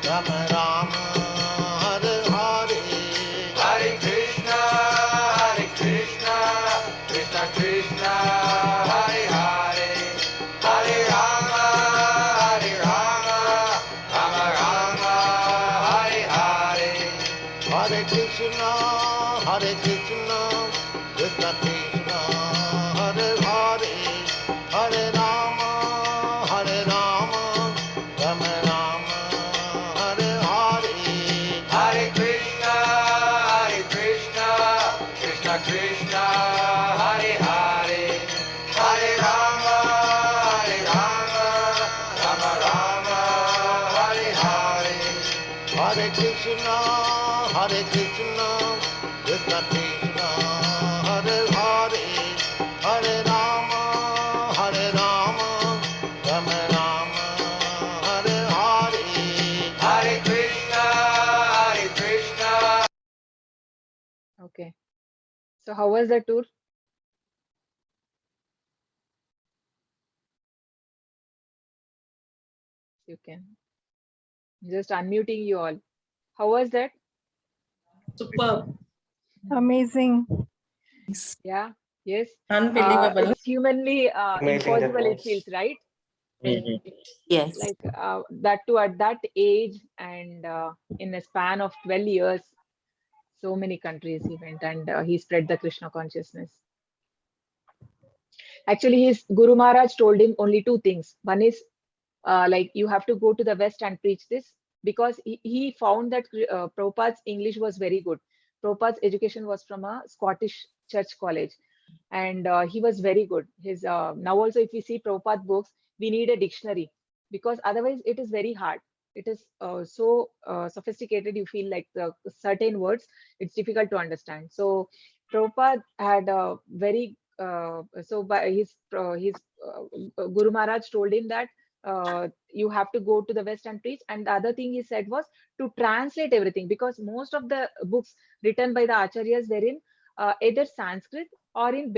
Rama Rama, Hare Hare. Hare Krishna, Krishna Krishna, Hare Hare, Hare Rama, Rama Rama, Hare Hare. Hare Krishna, Krishna Krishna, Hare Hare, Hare Rama, Rama Rama, Hare Hare. Hare Krishna, Krishna Krishna, Hare Hare, Hare Rama, Rama Rama, Hare Hare. Hare Krishna, Okay. So how was the tour? You can. Just unmuting you all. How was that? Superb. Amazing. Yeah. Yes. Unbelievable. It's humanly Amazing that impossible, it was. feels, right? Yes. Like that too at that age, and in a span of 12 years, so many countries he went, and he spread the Krishna consciousness. Actually, his Guru Maharaj told him only two things. One is like you have to go to the West and preach this, because he found that Prabhupada's English was very good. Prabhupada's education was from a Scottish church college, and he was very good. His now also, if we see Prabhupada books, we need a dictionary, because otherwise it is very hard. It is so sophisticated. You feel like the certain words, it's difficult to understand. So Prabhupada had a very so by Guru Maharaj told him that you have to go to the West and preach. And the other thing he said was to translate everything, because most of the books written by the acharyas were in either Sanskrit or in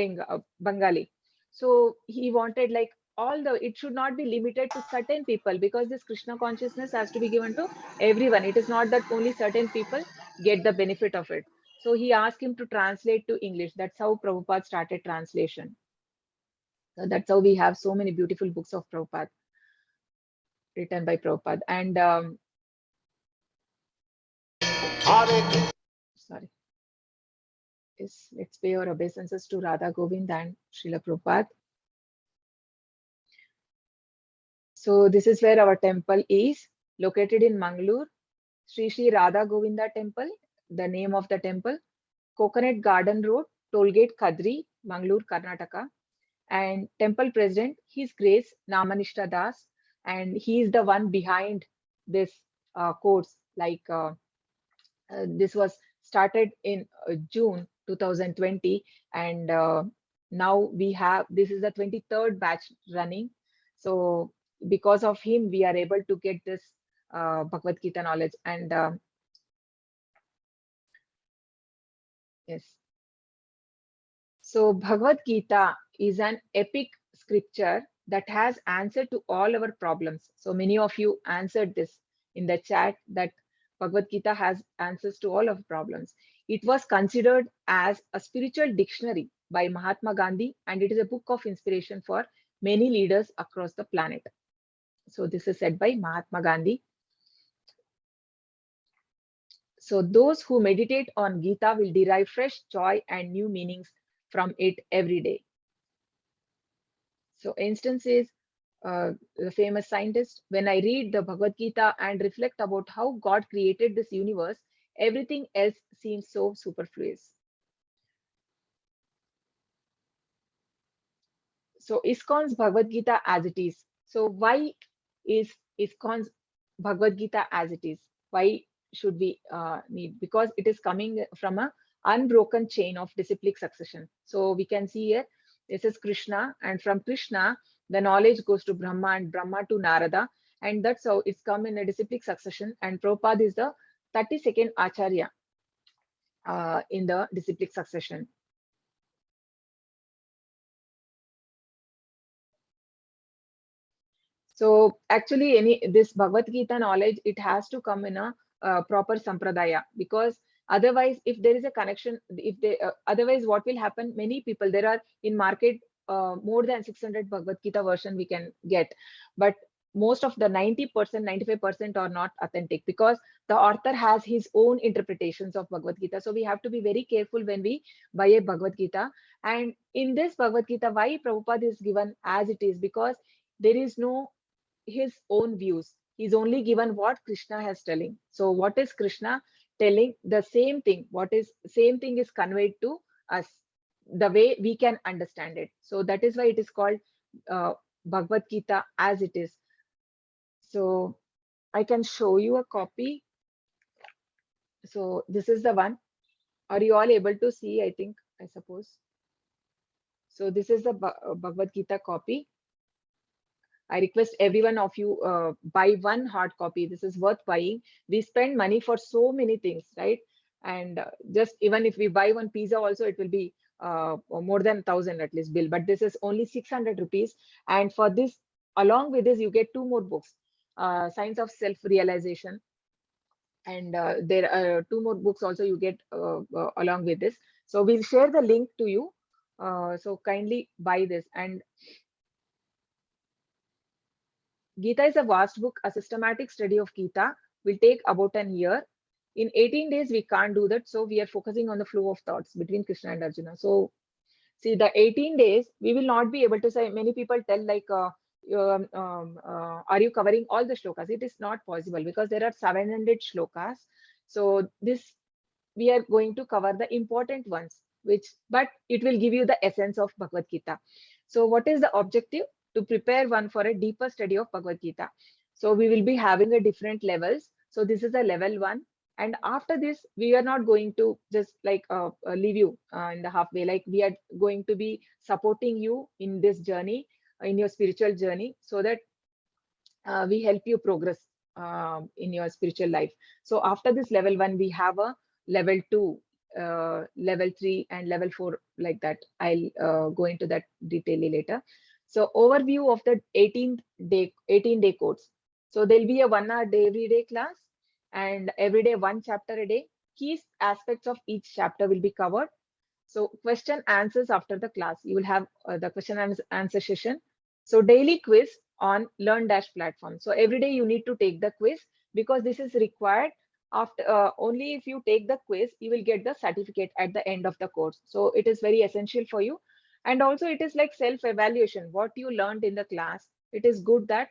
Bengali. So he wanted like it should not be limited to certain people, because this Krishna consciousness has to be given to everyone. It is not that only certain people get the benefit of it. So he asked him to translate to English. That's how Prabhupada started translation. So that's how we have so many beautiful books of Prabhupada written by Prabhupada. And sorry. Yes, let's pay our obeisances to Radha Govind and Srila Prabhupada. So this is where our temple is located in Mangalore. Sri Sri Radha Govinda Temple, the name of the temple. Coconut Garden Road, Tollgate Kadri, Mangalore, Karnataka. And temple president, His Grace Namanishta Das, and he is the one behind this course. Like this was started in June 2020, and now we have, this is the 23rd batch running. So because of him, we are able to get this Bhagavad Gita knowledge. And yes, so Bhagavad Gita is an epic scripture that has answer to all our problems. So many of you answered this in the chat, that Bhagavad Gita has answers to all of problems. It was considered as a spiritual dictionary by Mahatma Gandhi, and it is a book of inspiration for many leaders across the planet. So this is said by Mahatma Gandhi. So those who meditate on Gita will derive fresh joy and new meanings from it every day. So instance is the famous scientist, when I read the Bhagavad Gita and reflect about how God created this universe, everything else seems so superfluous. So ISKCON's Bhagavad Gita as it is. So why is ISKCON's Bhagavad Gita as it is? Why should we need? Because it is coming from a unbroken chain of disciplic succession. So we can see here, this is Krishna, and from Krishna, the knowledge goes to Brahma, and Brahma to Narada, and that's how it's come in a disciplic succession. And Prabhupada is the 32nd Acharya in the disciplic succession. So actually, this Bhagavad Gita knowledge, it has to come in a proper sampradaya, because otherwise, if there is a connection, if they otherwise, what will happen? Many people, there are in market more than 600 Bhagavad Gita version we can get, but most of the 90%, 95% are not authentic, because the author has his own interpretations of Bhagavad Gita. So we have to be very careful when we buy a Bhagavad Gita. And in this Bhagavad Gita, why Prabhupada is given as it is? Because there is no his own views. He's only given what Krishna has telling. So what is Krishna telling? The same thing. What is same thing is conveyed to us, the way we can understand it. So that is why it is called Bhagavad Gita as it is. So I can show you a copy. So this is the one. Are you all able to see? I suppose. So this is the Bhagavad Gita copy. I request every one of you buy one hard copy. This is worth buying. We spend money for so many things, right? And just even if we buy one pizza also, it will be more than 1,000 at least bill. But this is only 600 rupees. And for this, along with this, you get 2 more books. Science of Self-Realization. And there are 2 more books also you get along with this. So we'll share the link to you. So kindly buy this. And Gita is a vast book. A systematic study of Gita will take about an year. In 18 days, we can't do that. So we are focusing on the flow of thoughts between Krishna and Arjuna. So see, the 18 days, we will not be able to say, many people tell like, are you covering all the shlokas? It is not possible because there are 700 shlokas. So this, we are going to cover the important ones, but it will give you the essence of Bhagavad Gita. So what is the objective? To prepare one for a deeper study of Bhagavad Gita. So we will be having a different levels. So this is a level 1. And after this, we are not going to just like leave you in the halfway. Like we are going to be supporting you in this journey, in your spiritual journey, so that we help you progress in your spiritual life. So after this level 1, we have a level 2, level 3, and level 4, like that. I'll go into that detailedly later. So overview of the 18-day course. So there'll be a 1 hour every day class, and every day 1 chapter a day. Key aspects of each chapter will be covered. So question answers after the class. You will have the question and answer session. So daily quiz on Learn Dash platform. So every day you need to take the quiz, because this is required. After only if you take the quiz, you will get the certificate at the end of the course. So it is very essential for you. And also it is like self-evaluation. What you learned in the class, it is good that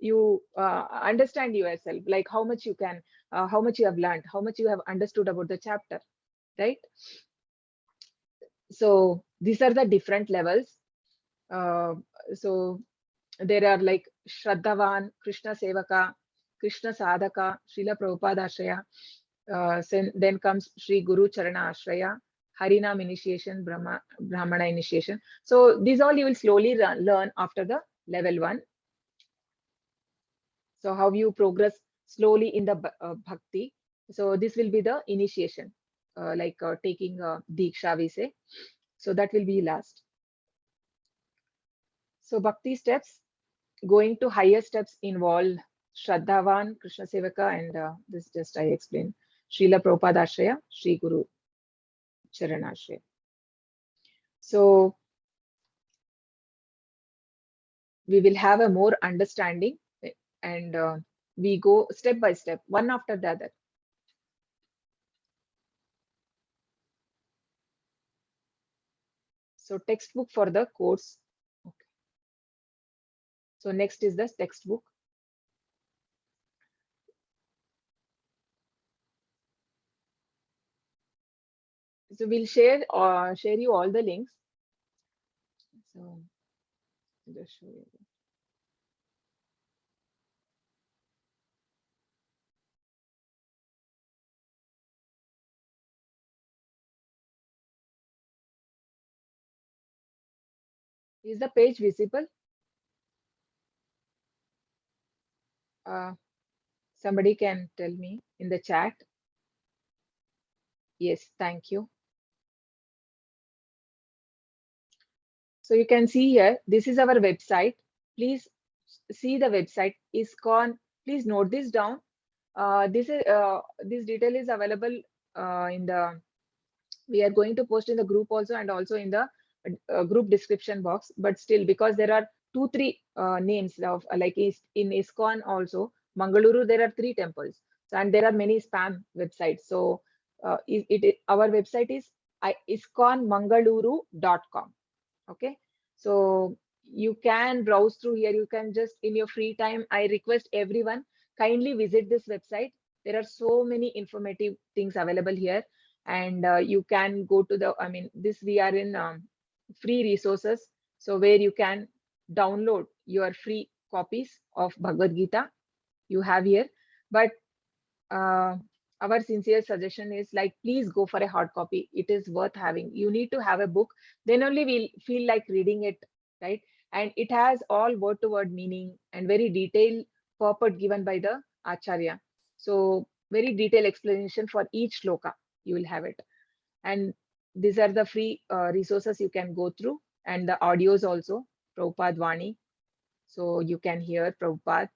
you understand yourself, like how much you can, how much you have learned, how much you have understood about the chapter, right? So these are the different levels. So there are like Shraddhavan, Krishna Sevaka, Krishna Sadhaka, Srila Prabhupada Ashraya. Then comes Sri Guru Charana Ashraya, Harinam initiation, Brahmana initiation. So these all you will slowly learn after the level 1. So how you progress slowly in the bhakti. So this will be the initiation, like taking Diksha, we say. So that will be last. So bhakti steps, going to higher steps involve Shraddhavan, Krishna Sevaka, and this just I explained. Srila Prabhupada Ashraya, Sri Guru Charana Ashraya. So we will have a more understanding, and we go step by step, one after the other. So textbook for the course. Okay. So next is the textbook. So we'll share you all the links. So just show you. Is the page visible? Somebody can tell me in the chat. Yes, thank you. So you can see here, this is our website. Please see the website ISKCON. Please note this down. This detail is available in the, we are going to post in the group also, and also in the group description box. But still, because there are 2-3 names of like in ISKCON also, Mangaluru, there are 3 temples. So, and there are many spam websites. So our website is iskonmangaluru.com. Okay, so you can browse through here. You can just in your free time, I request everyone, kindly visit this website. There are so many informative things available here, and you can go to the, I mean, this we are in free resources, so where you can download your free copies of Bhagavad Gita you have here. But our sincere suggestion is like, please go for a hard copy. It is worth having. You need to have a book, then only we'll feel like reading it, right? And it has all word-to-word meaning and very detailed purport given by the Acharya. So very detailed explanation for each shloka, you will have it. And these are the free resources you can go through, and the audios also, Prabhupada Vani. So you can hear Prabhupada.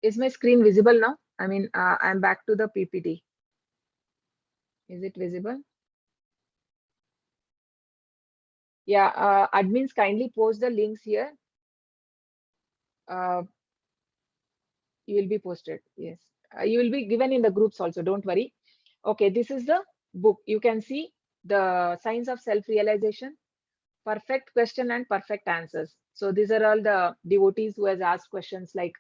Is my screen visible now? I mean, I'm back to the PPT. Is it visible? Yeah, admins kindly post the links here. You will be posted. Yes, you will be given in the groups also. Don't worry. Okay, this is the book. You can see the signs of self-realization, perfect question and perfect answers. So these are all the devotees who has asked questions like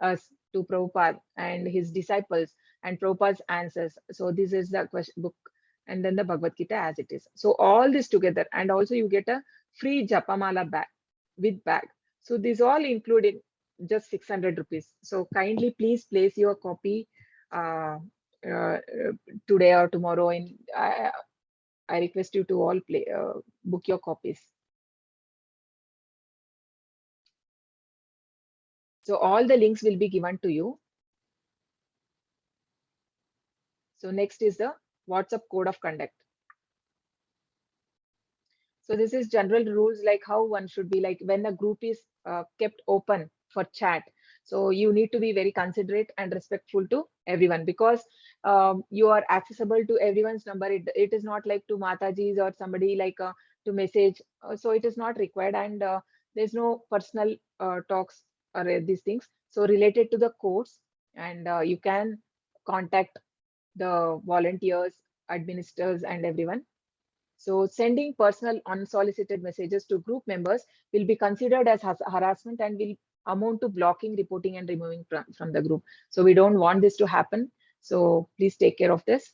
us to Prabhupada and his disciples and Prabhupada's answers. So this is the question book, and then the Bhagavad Gita as it is. So all this together, and also you get a free Japamala bag with bag. So these all included just 600 rupees. So kindly please place your copy uh, uh, today or tomorrow. I request you to all book your copies. So all the links will be given to you. So next is the WhatsApp code of conduct. So this is general rules like how one should be like when a group is kept open for chat. So you need to be very considerate and respectful to everyone, because you are accessible to everyone's number. It is not like to Mataji's or somebody like to message. So it is not required, and there's no personal talks or these things. So related to the course, and you can contact the volunteers, administrators, and everyone. So sending personal unsolicited messages to group members will be considered as harassment and will amount to blocking, reporting, and removing from the group. So we don't want this to happen. So please take care of this.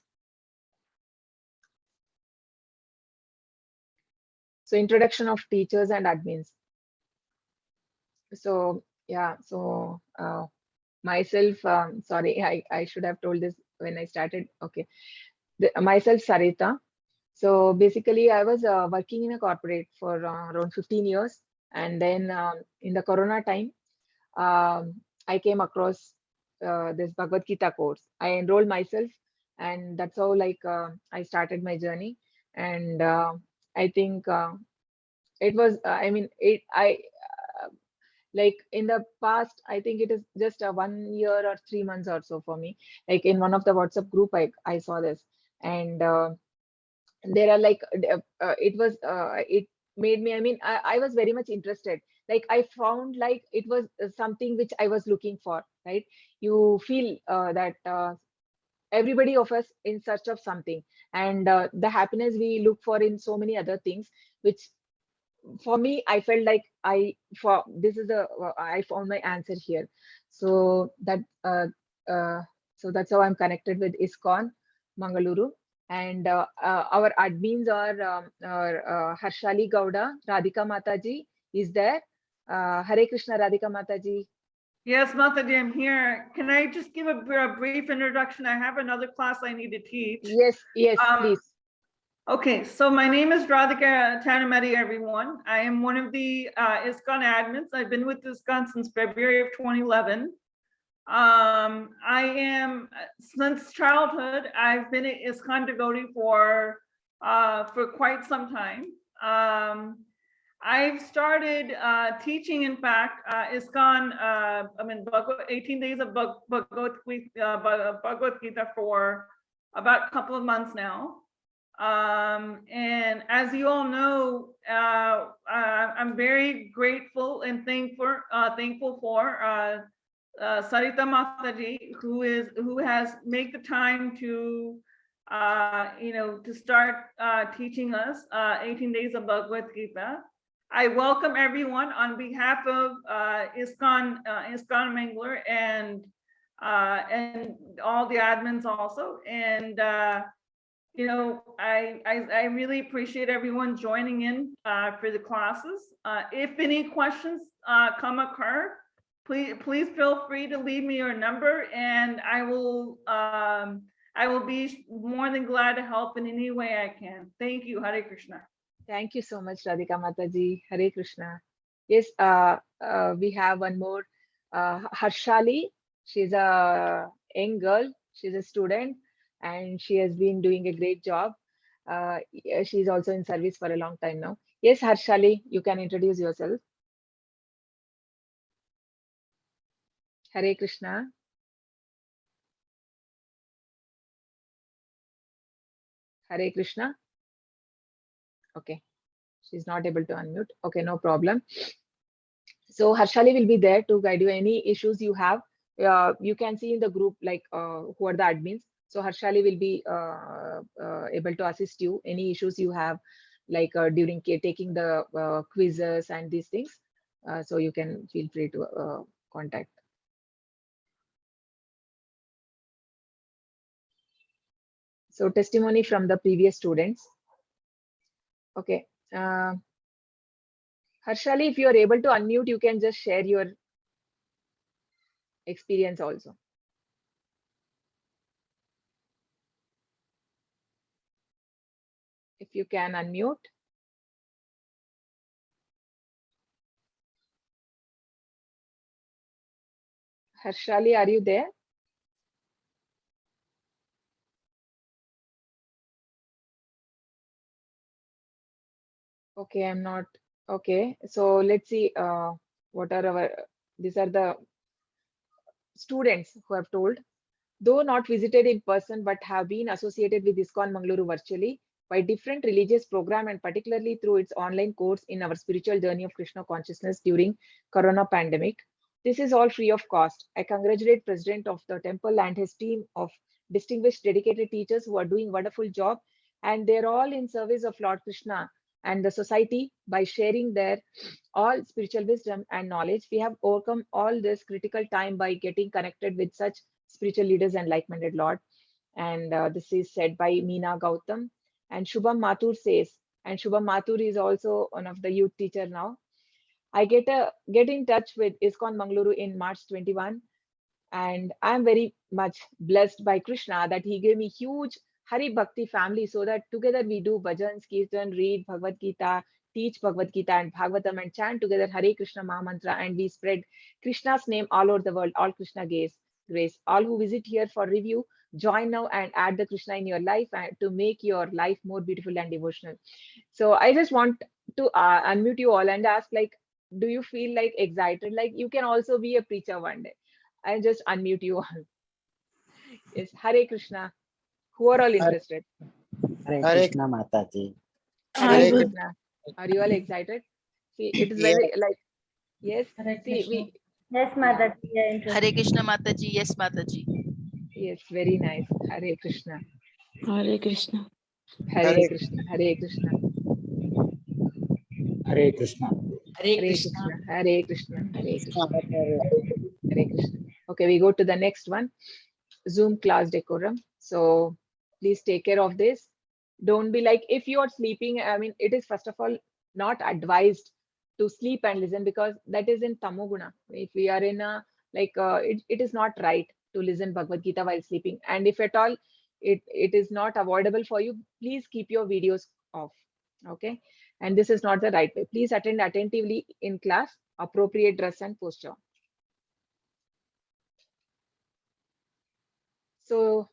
So introduction of teachers and admins. So yeah, so myself, sorry, I should have told this when I started. Okay, myself, Sarita. So basically, I was working in a corporate for around 15 years. And then in the Corona time, I came across this Bhagavad Gita course. I enrolled myself, and that's how like I started my journey. And I think it was, I mean, uh, like in the past, I think it is just a 1 year or 3 months or so for me. Like in one of the WhatsApp group, I saw this. And there are like it made me, I mean, I was very much interested. Like I found like it was something which I was looking for, right? You feel that everybody of us in search of something, and the happiness we look for in so many other things, which for me, I felt like for this is the I found my answer here. So that uh, so that's how I'm connected with ISKCON Mangaluru. And our admins are Harshali Gowda, Radhika Mataji is there. Hare Krishna, Radhika Mataji. Yes, Mataji, I'm here. Can I just give a brief introduction? I have another class I need to teach. Yes, please. Okay, so my name is Radhika Tanamedi, everyone. I am one of the ISKCON admins. I've been with ISKCON since February of 2011. I am, since childhood, I've been an ISKCON devotee for quite some time. I've started teaching, in fact, ISKCON, 18 days of Bhagavad Gita for about a couple of months now. And as you all know, I'm very grateful and thankful for Sarita Mataji, who has made the time to to start teaching us 18 days of Bhagavad Gita. I welcome everyone on behalf of ISKCON Mangler and all the admins also. And I really appreciate everyone joining in for the classes. If any questions occur, please feel free to leave me your number, and I will be more than glad to help in any way I can. Thank you. Hare Krishna. Thank you so much, Radhika Mataji. Hare Krishna. Yes, we have one more. Harshali, she's a young girl. She's a student, and she has been doing a great job. She's also in service for a long time now. Yes, Harshali, you can introduce yourself. Hare Krishna. Hare Krishna. Okay, she's not able to unmute. Okay, no problem. So Harshali will be there to guide you. Any issues you have, you can see in the group like who are the admins. So Harshali will be able to assist you. Any issues you have, like during taking the quizzes and these things. So you can feel free to contact. So testimony from the previous students. Okay. Harshali, if you are able to unmute, you can just share your experience also. If you can unmute. Harshali, are you there? Okay, I'm not. Okay, so let's see what are our, these are the students who have told. Though not visited in person, but have been associated with ISKCON Mangaluru virtually by different religious program and particularly through its online course in our spiritual journey of Krishna consciousness during Corona pandemic. This is all free of cost. I congratulate President of the temple and his team of distinguished dedicated teachers who are doing wonderful job, and they're all in service of Lord Krishna and the society by sharing their all spiritual wisdom and knowledge. We have overcome all this critical time by getting connected with such spiritual leaders and like-minded Lord. And this is said by Meena Gautam. And Shubham Mathur says, and Shubham Mathur is also one of the youth teacher now. I get in touch with ISKCON Mangaluru in March 21, and I'm very much blessed by Krishna that he gave me huge Hari Bhakti family so that together we do bhajans, kirtan, read Bhagavad Gita, teach Bhagavad Gita and Bhagavatam and chant together Hare Krishna Maha Mantra, and we spread Krishna's name all over the world, all Krishna grace. All who visit here for review, join now and add the Krishna in your life and to make your life more beautiful and devotional. So I just want to unmute you all and ask, like, do you feel like excited? Like you can also be a preacher one day. I'll just unmute you all. Yes, Hare Krishna. Who are all interested? Hare Hare Krishna Mataji. Hare Hare Krishna. Are you all excited? See, it is very like, yes. Hare See, Krishna. Yes, yeah, Mataji, we are interested. Hare Krishna Mataji, yes Mataji. yes, very nice. Hare Krishna. Hare Krishna. Hare Krishna. Hare Krishna. Hare Krishna. Hare Hare Krishna. Krishna. Hare Krishna. Hare Krishna. Krishna. Hare Krishna. Okay, we go to the next one. Zoom class decorum. So please take care of this. Don't be like, if you are sleeping, I mean, it is first of all not advised to sleep and listen, because that is in tamoguna. If we are in a like it is not right to listen Bhagavad Gita while sleeping, and if at all it is not avoidable for you, please keep your videos off. Okay, and this is not the right way. Please attend attentively in class, appropriate dress and posture. So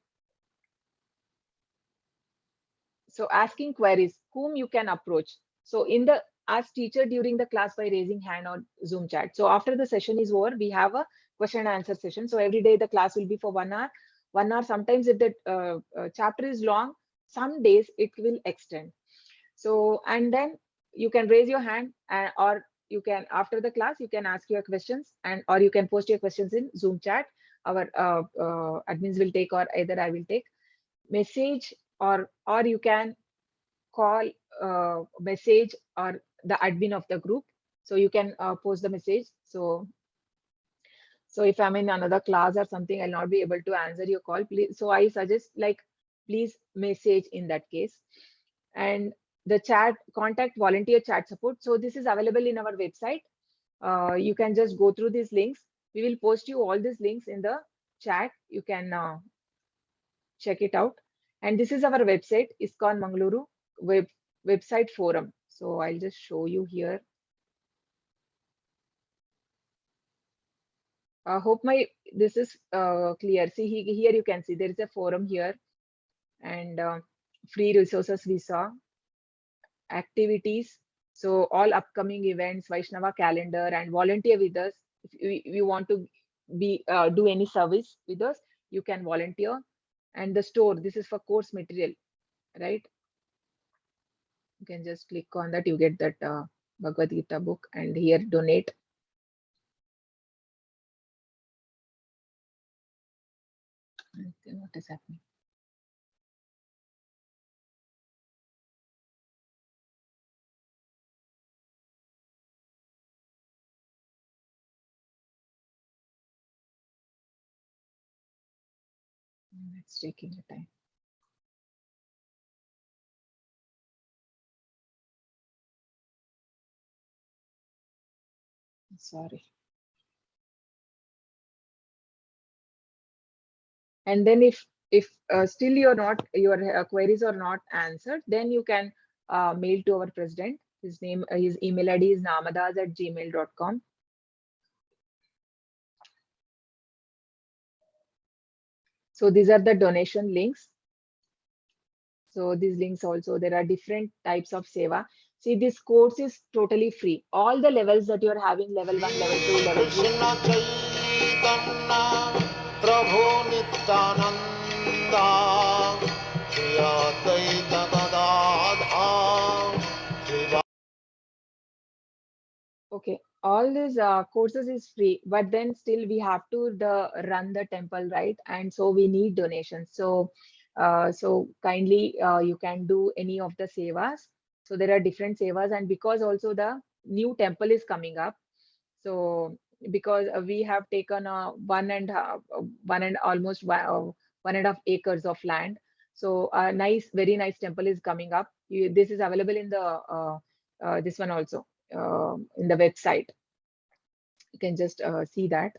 asking queries, whom you can approach. So in the ask teacher during the class by raising hand or Zoom chat. So after the session is over, we have a question and answer session. So every day the class will be for 1 hour. 1 hour. Sometimes if the chapter is long, some days it will extend. So, and then you can raise your hand or you can, after the class, you can ask your questions and or you can post your questions in Zoom chat. Our admins will take, or either I will take message, or you can call message or the admin of the group. So you can post the message. So if I'm in another class or something, I'll not be able to answer your call, please. So I suggest, like, please message in that case. And the chat, contact volunteer chat support. So this is available in our website. You can just go through these links. We will post you all these links in the chat. You can check it out. And this is our website, ISKCON Mangaluru website forum. So I'll just show you here. I hope this is clear. See, here you can see there is a forum here, and free resources we saw, activities. So all upcoming events, Vaishnava calendar, and volunteer with us. If you want to do any service with us, you can volunteer. And the store, this is for course material, right? You can just click on that, you get that Bhagavad Gita book, and here donate. Okay, what is happening? It's taking a time. Sorry. And then if still your queries are not answered, then you can mail to our president. His email ID is namadas@gmail.com. So these are the donation links. So these links also, there are different types of seva. See, this course is totally free. All the levels that you are having, level 1, level 2, level 3. Krishna Chaitanya Prabhu Nityananda Shri Advaita Gadadhar Shri Okay, all these courses is free, but then still we have to run the temple, right? And so we need donations. So so kindly you can do any of the sevas. So there are different sevas, and because also the new temple is coming up, so because we have taken almost 1.5 acres of land. So a very nice temple is coming up. This is available in the this one also in the website. You can just see that.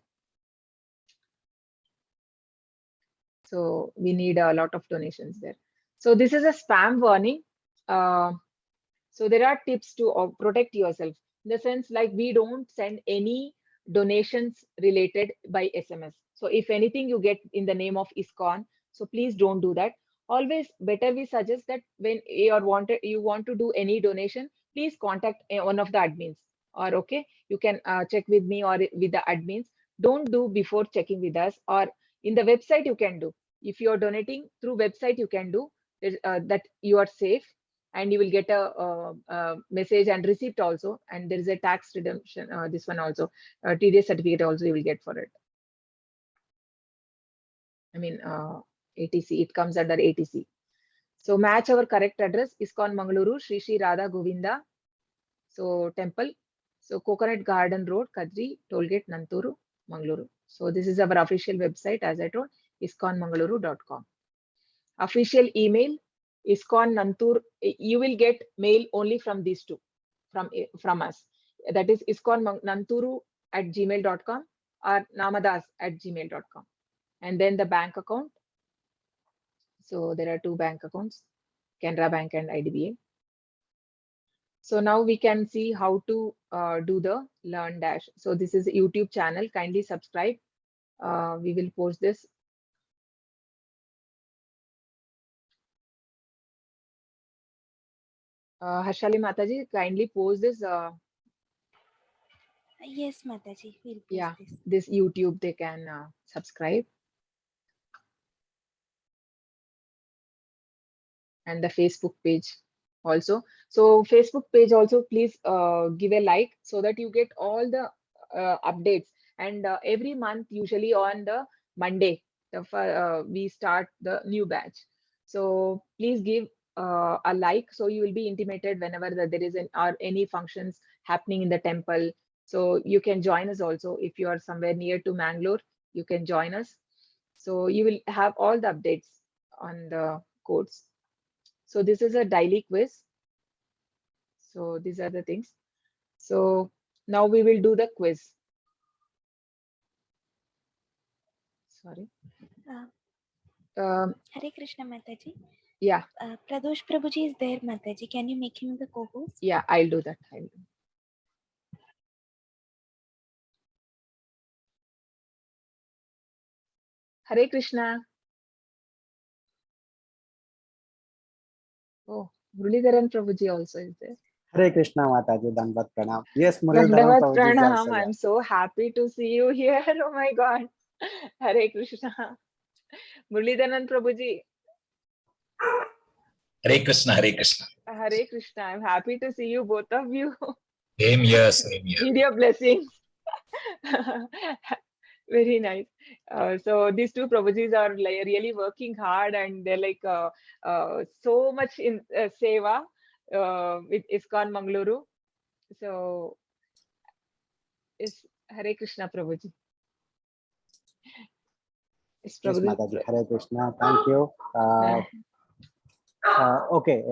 So we need a lot of donations there. So this is a spam warning. So there are tips to protect yourself, in the sense like we don't send any donations related by SMS. So if anything you get in the name of ISKCON, so please don't do that. Always better we suggest that when you want to do any donation, please contact one of the admins, or okay, you can check with me or with the admins. Don't do before checking with us, or in the website you can do. If you are donating through website, you can do that, you are safe, and you will get a message and receipt also, and there is a tax redemption, this one also, TDS certificate also you will get for it. I mean ATC, it comes under ATC. So match our correct address: ISKCON Mangaluru, Sri Sri Radha Govinda, so temple, so Coconut Garden Road, Kadri, Tollgate, Nanturu, Mangaluru. So this is our official website, as I told, iskonmangaluru.com. Official email, ISKCON Nantur. You will get mail only from these two, from us. That is ISKCON Nanturu@gmail.com or namadas@gmail.com. And then the bank account. So there are two bank accounts, Canara Bank and IDBA. So now we can see how to do the Learn Dash. So this is a YouTube channel. Kindly subscribe. We will post this. Harshali Mataji, kindly post this. Yes, Mataji, we'll post Yeah, this. this YouTube, they can subscribe. And the Facebook page also. So Facebook page also, please give a like, so that you get all the updates. And every month, usually on the Monday, we start the new batch. So please give a like, so you will be intimated whenever there is any functions happening in the temple. So you can join us also. If you are somewhere near to Mangalore, you can join us. So you will have all the updates on the codes. So this is a daily quiz. So these are the things. So now we will do the quiz. Sorry. Hare Krishna, Mataji. Yeah. Pradosh Prabhuji is there, Mataji. Can you make him the co-host? Yeah, I'll do that. Hare Krishna. Oh, Muralidharan Prabhuji also is there. Hare Krishna Mataji, Dandavat Pranam. Yes, Muralidharan Dandavat Prabhuji is Pranam. also here. I'm so happy to see you here. Oh my God. Hare Krishna. Muralidharan Prabhuji. Hare Krishna, Hare Krishna. Hare Krishna. I'm happy to see you, both of you. Same here, same here. Need your blessings. Very nice. So these two Prabhujis are like really working hard, and they're like so much in seva with ISKCON Mangaluru. So is Hare Krishna Prabhuji. Is Yes, Prabhuji. Mataji, Hare Krishna. Thank you. Okay,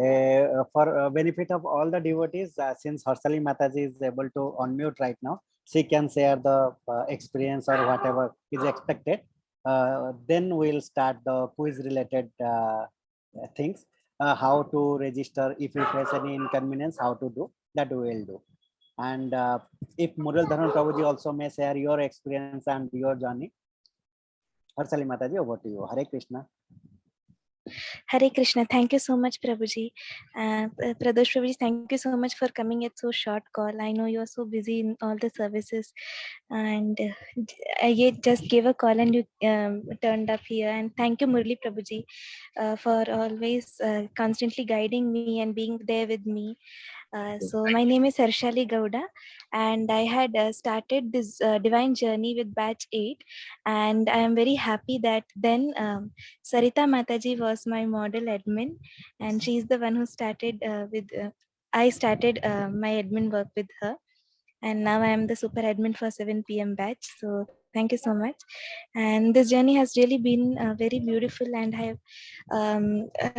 for benefit of all the devotees, since Sarshali Mataji is able to unmute right now, she can share the experience or whatever is expected. Then we'll start the quiz related things. How to register, if you face any inconvenience, how to do, that we will do. And if Muralidharan Prabhuji also may share your experience and your journey. Sarshali Mataji, over to you. Hare Krishna. Hare Krishna. Thank you so much, Prabhuji. Pradosh Prabhuji, thank you so much for coming at so short call. I know you are so busy in all the services, and I just gave a call and you turned up here. And thank you, Murli Prabhuji, for always constantly guiding me and being there with me. So my name is Sarshali Gowda, and I had started this divine journey with batch 8, and I am very happy that then Sarita Mataji was my model admin, and she is the one who started I started my admin work with her, and now I am the super admin for 7 p.m. batch. So thank you so much. And this journey has really been very beautiful, and I have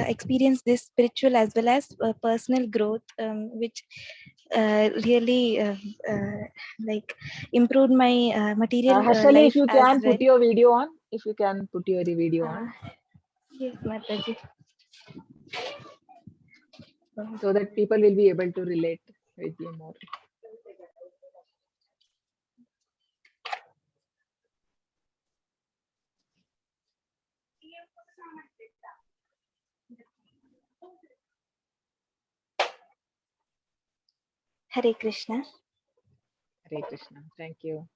experienced this spiritual as well as personal growth, which really like improved my material Harshali, if life you as can well. put your video on. If you can put your video on. Yes, Mataji. So that people will be able to relate with you more. Hare Krishna. Hare Krishna. Thank you.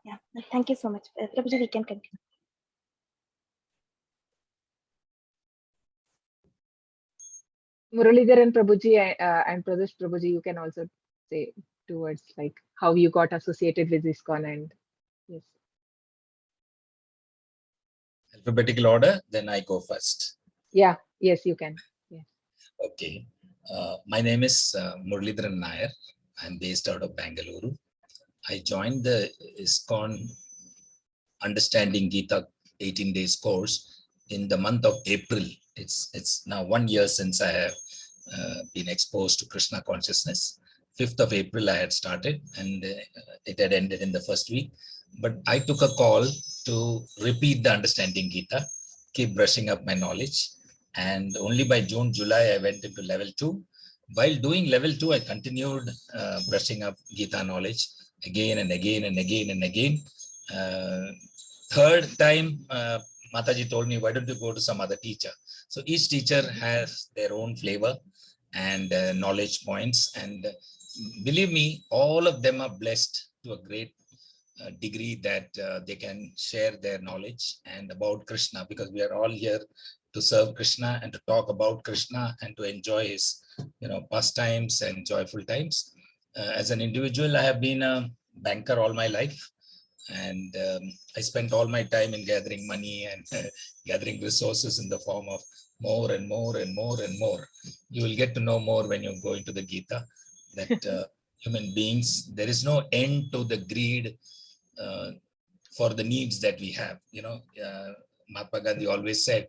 Yeah, thank you so much. Prabhuji, we can continue. Muralidharan Prabhuji and Pradesh Prabhuji, you can also say towards like how you got associated with ISKCON and yes. Alphabetical order, then I go first. Yeah, yes, you can. Yes. Okay. My name is Muralidharan Nair. I'm based out of Bengaluru. I joined the ISKCON Understanding Gita 18 days course in the month of April. It's now 1 year since I have been exposed to Krishna consciousness. 5th of April I had started, and it had ended in the first week. But I took a call to repeat the Understanding Gita, keep brushing up my knowledge. And only by June, July, I went into level 2. While doing level 2, I continued brushing up Gita knowledge again and again and again and again. Third time, Mataji told me, why don't you go to some other teacher? So each teacher has their own flavor and knowledge points. And believe me, all of them are blessed to a great degree that they can share their knowledge and about Krishna, because we are all here to serve Krishna and to talk about Krishna and to enjoy his pastimes and joyful times. As an individual, I have been a banker all my life. And I spent all my time in gathering money and gathering resources in the form of more and more and more and more. You will get to know more when you go into the Gita, that human beings, there is no end to the greed for the needs that we have. Mahatma Gandhi always said,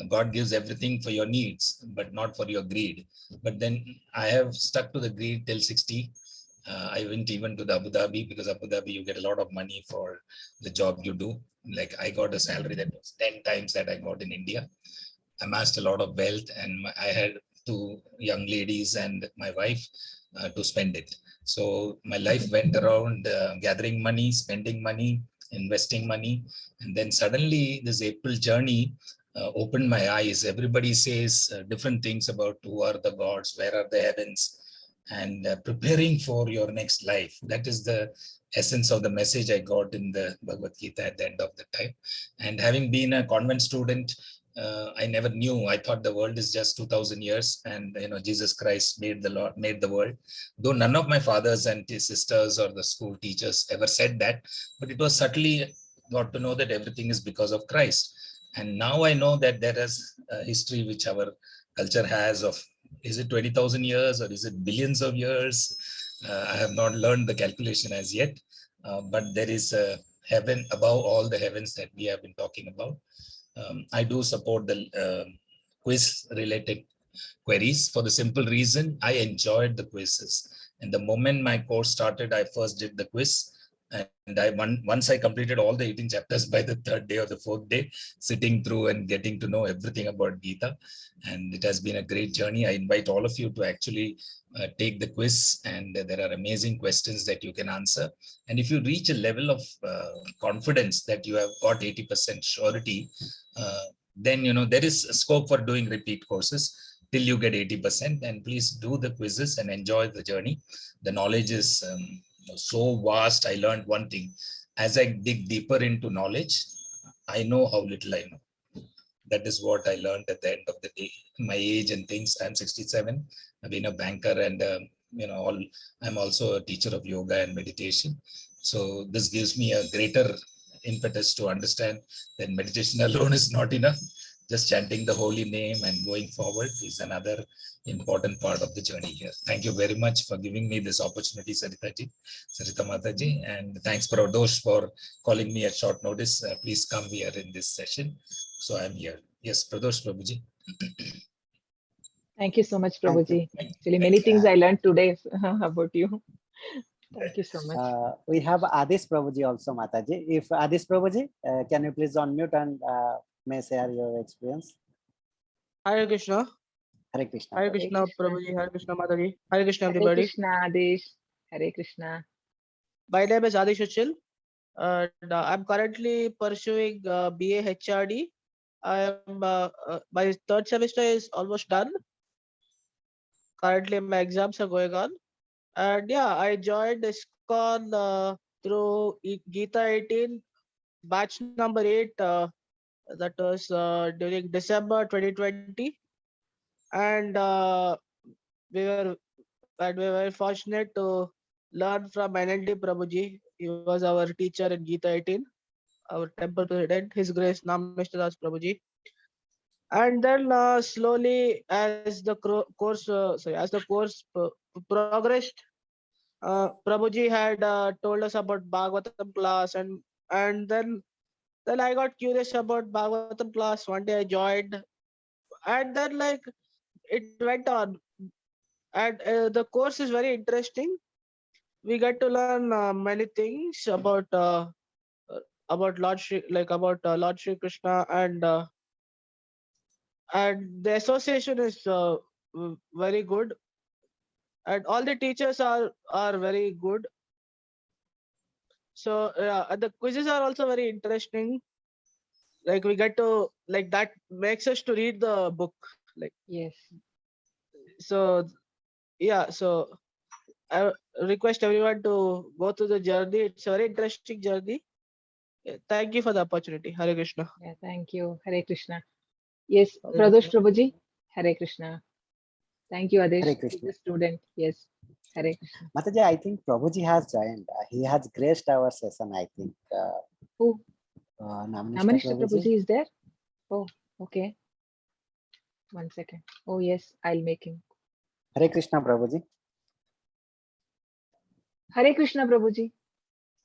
God gives everything for your needs, but not for your greed. But then I have stuck to the greed till 60. I went even to the Abu Dhabi, because Abu Dhabi, you get a lot of money for the job you do. Like I got a salary that was 10 times that I got in India. Amassed a lot of wealth, and I had 2 young ladies and my wife to spend it. So my life went around gathering money, spending money, investing money. And then suddenly this April journey, opened my eyes. Everybody says different things about who are the gods, where are the heavens, and preparing for your next life. That is the essence of the message I got in the Bhagavad Gita at the end of the time. And having been a convent student, I never knew. I thought the world is just 2000 years, and Jesus Christ made the world. Though none of my fathers and sisters or the school teachers ever said that, but it was subtly got to know that everything is because of Christ. And now I know that there is a history which our culture has of, is it 20,000 years or is it billions of years? I have not learned the calculation as yet, but there is a heaven above all the heavens that we have been talking about. I do support the quiz related queries for the simple reason I enjoyed the quizzes. And the moment my course started, I first did the quiz. And once I completed all the 18 chapters by the third day or the fourth day, sitting through and getting to know everything about Gita. And it has been a great journey. I invite all of you to actually take the quiz, and there are amazing questions that you can answer. And if you reach a level of confidence that you have got 80% surety, then there is a scope for doing repeat courses till you get 80%. And please do the quizzes and enjoy the journey. The knowledge is so vast. I learned one thing: as I dig deeper into knowledge, I know how little I know. That is what I learned at the end of the day. My age and things. I'm 67. I've been a banker, and I'm also a teacher of yoga and meditation. So this gives me a greater impetus to understand that meditation alone is not enough. Just chanting the holy name and going forward is another important part of the journey here. Thank you very much for giving me this opportunity, Sarita Mataji, and thanks Pradosh for calling me at short notice. Please come here in this session. So I'm here. Yes, Pradosh Prabhuji. Thank you so much, Prabhuji. Actually, many things I learned today about you. Thank you so much. We have Adish Prabhuji also, Mataji. If Adish Prabhuji, can you please unmute and may share your experience? Hare Krishna. Hare Krishna. Hare Krishna, Prabhuji. Hare Krishna, Mataji. Hare Krishna, everybody. Hare Krishna, Adish. Hare Krishna. My name is Adish Uchil. And I'm currently pursuing BA HRD. I am my third semester is almost done. Currently, my exams are going on. And yeah, I joined ISKCON through Gita 18, batch number 8. That was during December 2020. And we were very fortunate to learn from NND Prabhuji. He was our teacher in Gita 18, our temple president, His Grace Nameshwar Das Prabhuji. And then slowly, as the course progressed, Prabhuji had told us about Bhagavatam class, and then I got curious about Bhagavatam class. One day I joined, and then it went on. And the course is very interesting. We get to learn many things about Lord Shri, Lord Shri Krishna, and the association is very good, and all the teachers are very good. So the quizzes are also very interesting. Like we get to that makes us to read the book. Yes. So yeah, so I request everyone to go through the journey. It's a very interesting journey. Thank you for the opportunity. Hare Krishna. Yeah, thank you. Hare Krishna. Yes, Pradosh Prabhuji. Hare Krishna. Thank you, Adish. Hare Krishna. He's a student. Yes. Hare Krishna. Mataji, I think Prabhuji has joined. He has graced our session, I think. Who? Namanishta Prabhuji is there? Oh, okay. 1 second. Oh, yes, I'll make him. Hare Krishna, Prabhuji. Hare Krishna, Prabhuji.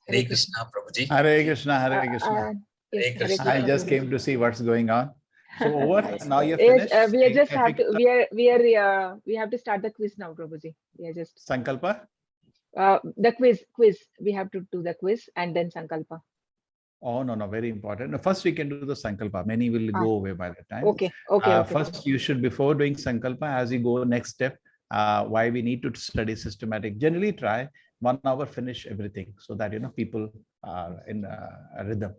Hare Krishna, Prabhuji. Hare Krishna, Hare Krishna. Yes, Hare Krishna. I just came to see what's going on. So over. Now you're Yes, finished. we just have to. We have to start the quiz now, Prabhuji. We are just Sankalpa. the quiz. We have to do the quiz and then Sankalpa. Oh no, very important. No, first we can do the Sankalpa. Many will go away by the time. Okay. First, you should, before doing Sankalpa, as you go next step, why we need to study systematic. Generally try 1 hour finish everything, so that people are in a rhythm.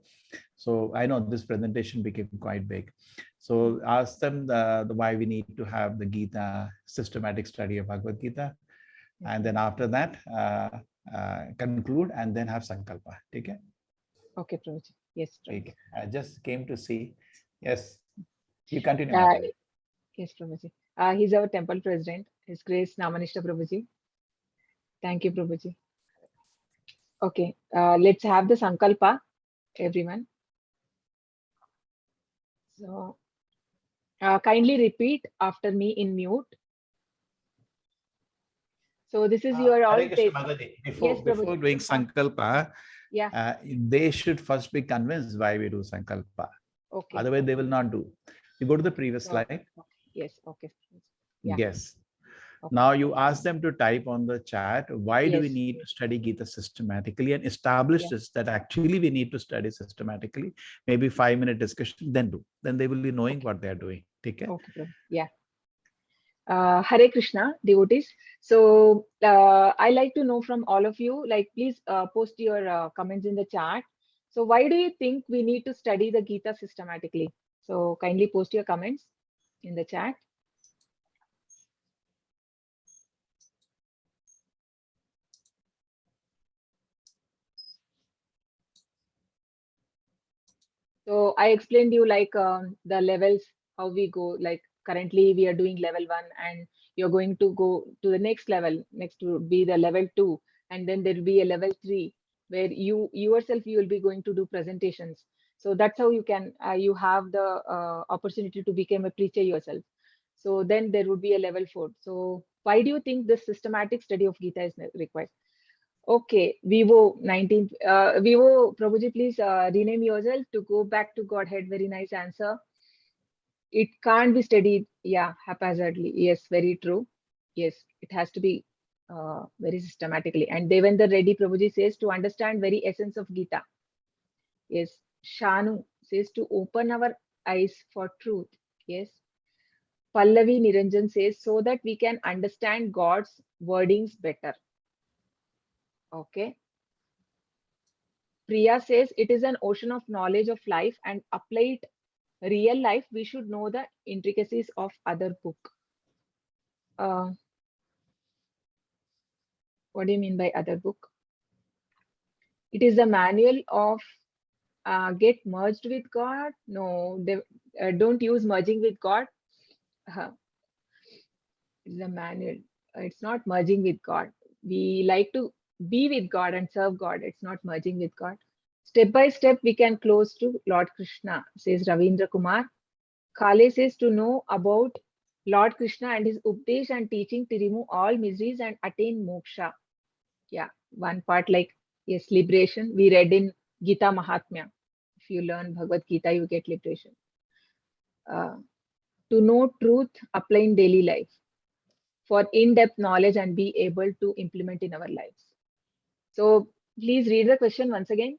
So I know this presentation became quite big. So ask them the why we need to have the Gita systematic study of Bhagavad Gita, and then after that conclude and then have Sankalpa. Okay. Okay, Prabhuji. Yes. Okay. I just came to see. Yes, you continue. Mataji. Yes, Prabhuji. He's our temple president. His Grace Namanishta Prabhuji. Thank you, Prabhuji. Okay, let's have the Sankalpa, everyone. So, kindly repeat after me in mute. So this is your all take. Before doing Sankalpa, yeah, they should first be convinced why we do Sankalpa. Okay. Otherwise, they will not do. You go to the previous slide. Okay. Yes. Okay. Yeah. Yes. Okay. Now you ask them to type on the chat, why do we need to study Gita systematically, and establish this, that actually we need to study systematically, maybe 5-minute discussion, then do. Then they will be knowing what they are doing. Okay. Okay. Yeah. Hare Krishna, devotees. So I like to know from all of you, like, please post your comments in the chat. So why do you think we need to study the Gita systematically? So kindly post your comments in the chat. So I explained you like the levels, how we go, like currently we are doing level 1 and you're going to go to the next level. Next would be the level 2, and then there will be a level 3 where you yourself, you will be going to do presentations. So that's how you can, you have the opportunity to become a preacher yourself. So then there would be a level 4. So why do you think this systematic study of Gita is required? Okay, Vivo 19, Vivo Prabhuji, please rename yourself to go back to Godhead. Very nice answer. It can't be studied, yeah, haphazardly. Yes, very true. Yes, it has to be very systematically. And Devendra Reddy Prabhuji says to understand very essence of Gita. Yes, Shanu says to open our eyes for truth. Yes. Pallavi Niranjan says so that we can understand God's wordings better. Okay. Priya says it is an ocean of knowledge of life and apply it real life. We should know the intricacies of other book. What do you mean by other book? It is a manual of get merged with God. No, they don't use merging with God. It's a manual. It's not merging with God. We like to be with God and serve God. It's not merging with God. Step by step, we can close to Lord Krishna, says Ravindra Kumar. Kale says to know about Lord Krishna and his Updesh and teaching to remove all miseries and attain moksha. Yeah, one part like, yes, liberation. We read in Gita Mahatmya. If you learn Bhagavad Gita, you get liberation. To know truth, apply in daily life. For in-depth knowledge and be able to implement in our lives. So please read the question once again.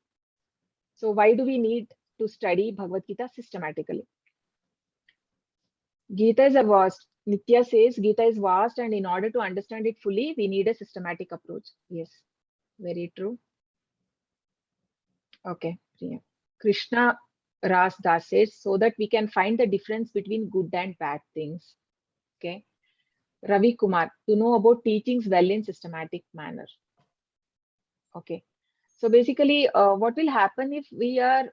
So why do we need to study Bhagavad Gita systematically? Gita is a vast. Nitya says Gita is vast, and in order to understand it fully, we need a systematic approach. Yes, very true. Okay, Priya. Krishna Ras Das says so that we can find the difference between good and bad things. Okay. Ravi Kumar, to know about teachings well in systematic manner. Okay. So basically, what will happen if we are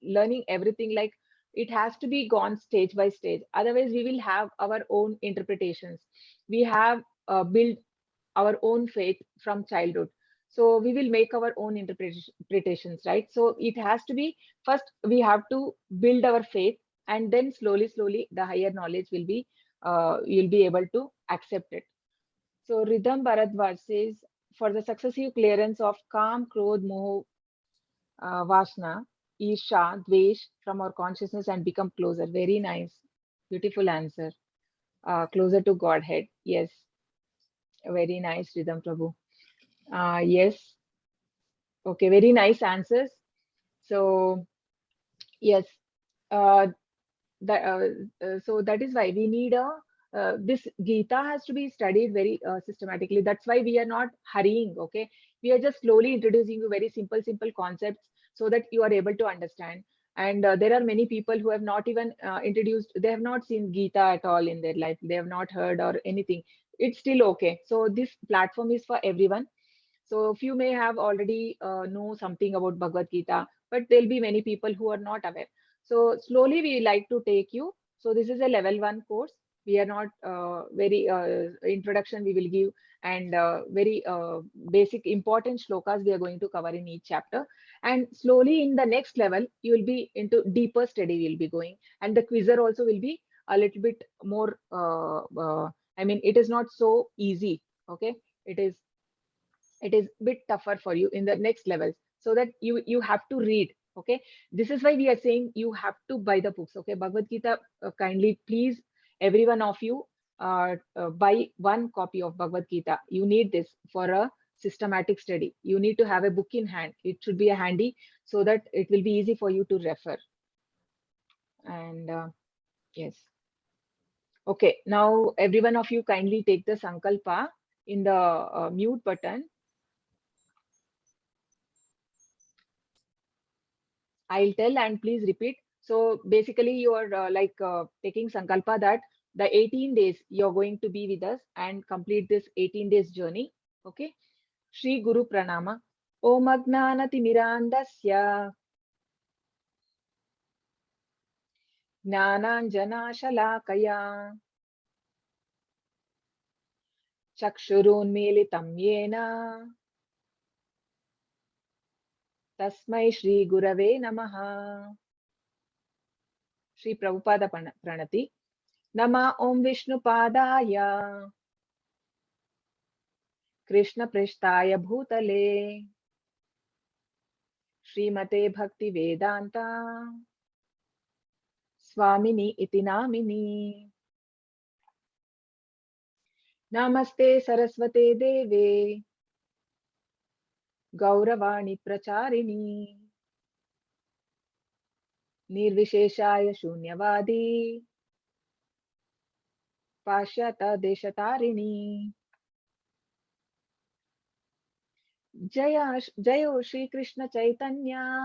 learning everything, like it has to be gone stage by stage. Otherwise, we will have our own interpretations. We have built our own faith from childhood. So we will make our own interpretations, right? So it has to be, first we have to build our faith, and then slowly, the higher knowledge will be, you'll be able to accept it. So Ridham Bharadwaj says, for the successive clearance of Kam, Krodh, Moh, Vasna, Isha, Dvesh from our consciousness and become closer. Very nice. Beautiful answer. Closer to Godhead. Yes. Very nice, Ridham Prabhu. Yes. Okay, very nice answers. So, yes. So that is why we need a this Gita has to be studied very systematically. That's why we are not hurrying. Okay, we are just slowly introducing you very simple concepts so that you are able to understand. And there are many people who have not even introduced, they have not seen Gita at all in their life. They have not heard or anything. It's still okay. So this platform is for everyone. So few may have already know something about Bhagavad Gita, but there'll be many people who are not aware. So slowly we like to take you. So this is a level 1 course. We are not very introduction we will give, and very basic important shlokas we are going to cover in each chapter. And slowly in the next level, you will be into deeper study we'll be going. And the quizzer also will be a little bit more, I mean, it is not so easy. Okay. It is bit tougher for you in the next levels, so that you have to read. Okay, this is why we are saying you have to buy the books. Okay, Bhagavad Gita, kindly please, every one of you, buy one copy of Bhagavad Gita. You need this for a systematic study. You need to have a book in hand. It should be a handy, so that it will be easy for you to refer. And yes, okay, now every one of you kindly take the sankalpa in the mute button. I'll tell and please repeat. So basically you are taking sankalpa that the 18 days you're going to be with us and complete this 18 days journey. Okay. Shri Guru Pranama. Om Agnanati Mirandasya Jnananjana Shalakaya Chakshurun Militam Yena Tasmai Shri Gurave Namaha. Shri Prabhupada Pranati. Nama Om Vishnu Padaya Krishna Prishtaya Bhutale Srimate Bhakti Vedanta Swamini Iti Namini. Namaste Saraswate Deve Gauravani Pracharini Nirvisheshaya Shunyavadi Pashyata Deshatarini. Jayo Shri Krishna Chaitanya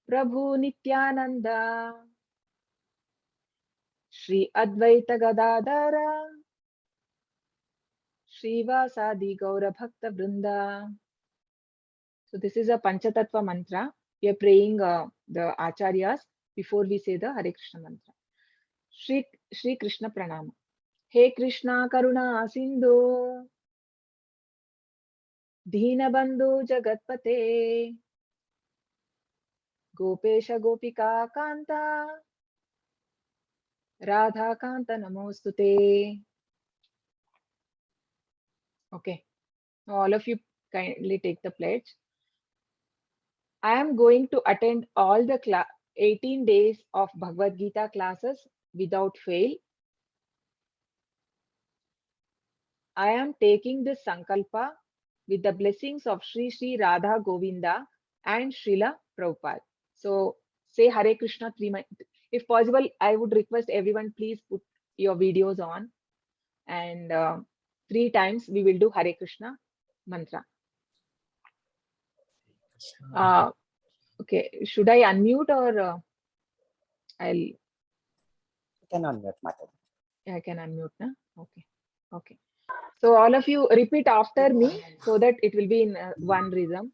Prabhu Nityananda Shri Advaita Gadadara Srivasadi Gaura Bhakta Vrinda. So this is a Panchatattva mantra. We are praying the Acharyas before we say the Hare Krishna mantra. Shri Krishna Pranama. He Krishna Karuna Sindhu Dheena Bandhu Jagatpate Gopesha Gopika Kanta Radha Kanta Namostute. Okay, now all of you kindly take the pledge. I am going to attend all the 18 days of Bhagavad Gita classes without fail. I am taking this sankalpa with the blessings of Sri Sri Radha Govinda and Srila Prabhupada. So say Hare Krishna 3 times. If possible, I would request everyone, please put your videos on, and 3 times we will do Hare Krishna mantra. Okay, should I unmute or I'll? You can unmute, Mataji. I can unmute, na? Okay. Okay. So all of you repeat after me so that it will be in one rhythm.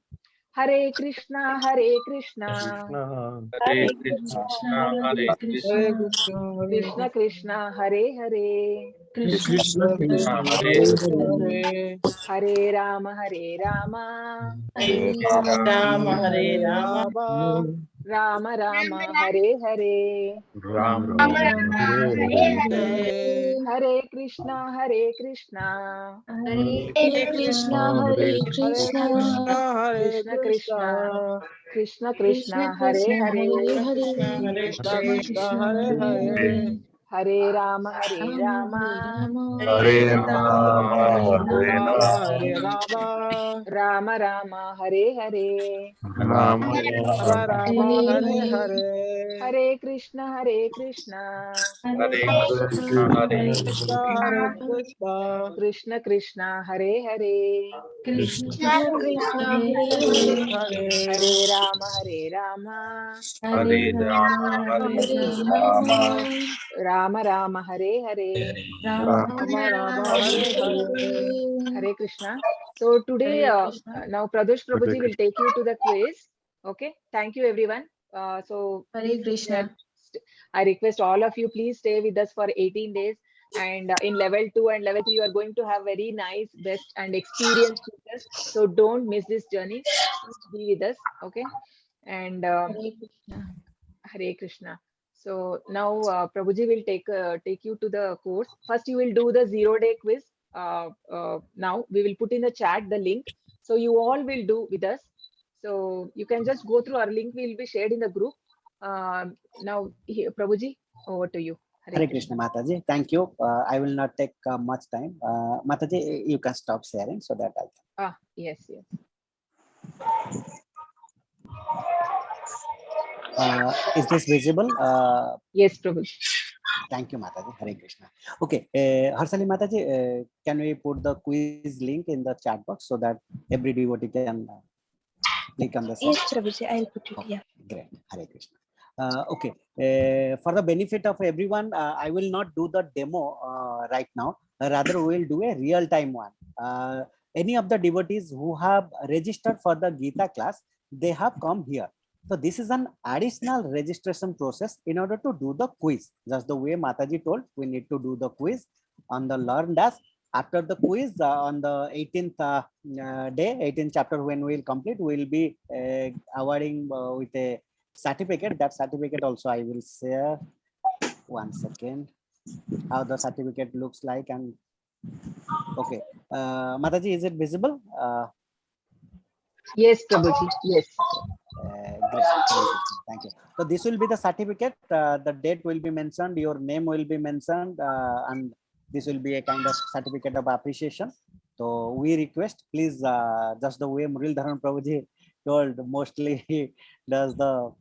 Hare Krishna, Hare Krishna, Hare Krishna, Hare Krishna, Krishna Krishna, Hare Hare, Krishna Krishna, Hare Hare, Hare Rama, Hare Rama, Hare Rama, Hare Rama, Rama Rama, Hare Hare, Rama Rama, Hare Hare, Hare Krishna, Hare Krishna, Hare Krishna, Hare Krishna, Krishna Krishna, Krishna Krishna Krishna, Hare Krishna, Hare, Hare Hare, Krishna Hare Krishna Krishna, Hare Hare Hare, Hare, Hare Rama, Hare Rama Hare Rama, Rama, Hare Rama Rama, Rama, Hare Rama, Rama Rama, Hare Hare, Rama Rama, Hare Hare Hare, Hare, Hare Krishna, Hare Krishna, Hare Krishna, Hare Hare Krishna, Krishna, Krishna Krishna, Hare Hare, Krishna Krishna, Krishna, Hare Hare Hare, Hare Hare Rama, Hare Rama, Hare Rama, Hare Hare Rama, Rama, Rama Rama, Hare Hare. Rama Rama Rama Rama, Hare Hare. Hare Hare Krishna. So today, Hare Krishna, now Pradosh Hare Prabhuji will Krishna. take you to the quiz. Okay. Thank you, everyone. So Hare please, Krishna. I request all of you, please stay with us for 18 days. And in level 2 and level 3, you are going to have very nice, best, and experienced teachers. So don't miss this journey. Please be with us. Okay. And Hare Krishna. Hare Krishna. So now Prabhuji will take you to the course. First, you will do the 0-day quiz. Now we will put in the chat the link. So you all will do with us. So you can just go through our link. Will be shared in the group. Now, Prabhuji, over to you. Hare Krishna Mataji. Thank you. I will not take much time. Mataji, you can stop sharing so that I can. Ah, yes, yes. Is this visible? Yes, Prabhuji. Thank you, Mataji. Hare Krishna. Okay, Harshali Mataji, can we put the quiz link in the chat box so that every devotee can click on the same? Yes, Prabhuji, I'll put it. Yeah. Great. Hare Krishna. Okay, for the benefit of everyone, I will not do the demo right now. Rather, we will do a real-time one. Any of the devotees who have registered for the Gita class, they have come here. So this is an additional registration process in order to do the quiz. Just the way Mataji told, we need to do the quiz on the Learn Dash. After the quiz on the 18th day, 18th chapter, when we will complete, we will be awarding with a certificate. That certificate also I will share. One second. How the certificate looks like. And okay, Mataji, is it visible? Yes, Prabhuji. Yes. Great. Thank you. So this will be the certificate. The date will be mentioned. Your name will be mentioned, and this will be a kind of certificate of appreciation. So we request, please, just the way Muril Dharan Prabhuji told, mostly he does the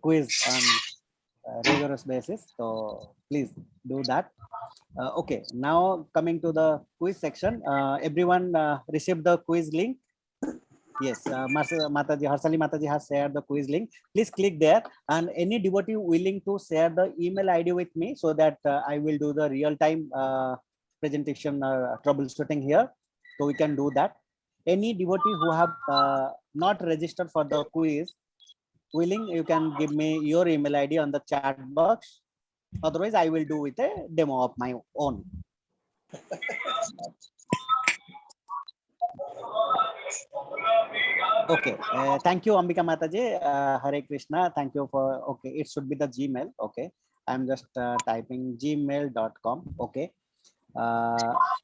quiz on rigorous basis. So please do that. Okay, now coming to the quiz section. Everyone received the quiz link. Yes, Mataji, Harshali Mataji has shared the quiz link. Please click there, and any devotee willing to share the email ID with me so that I will do the real-time presentation troubleshooting here. So we can do that. Any devotee who have not registered for the quiz, willing, you can give me your email ID on the chat box. Otherwise, I will do with a demo of my own. Okay, thank you, Ambika Mataji. Hare Krishna. Thank you for, okay, it should be the Gmail. Okay, I'm just typing gmail.com. Okay.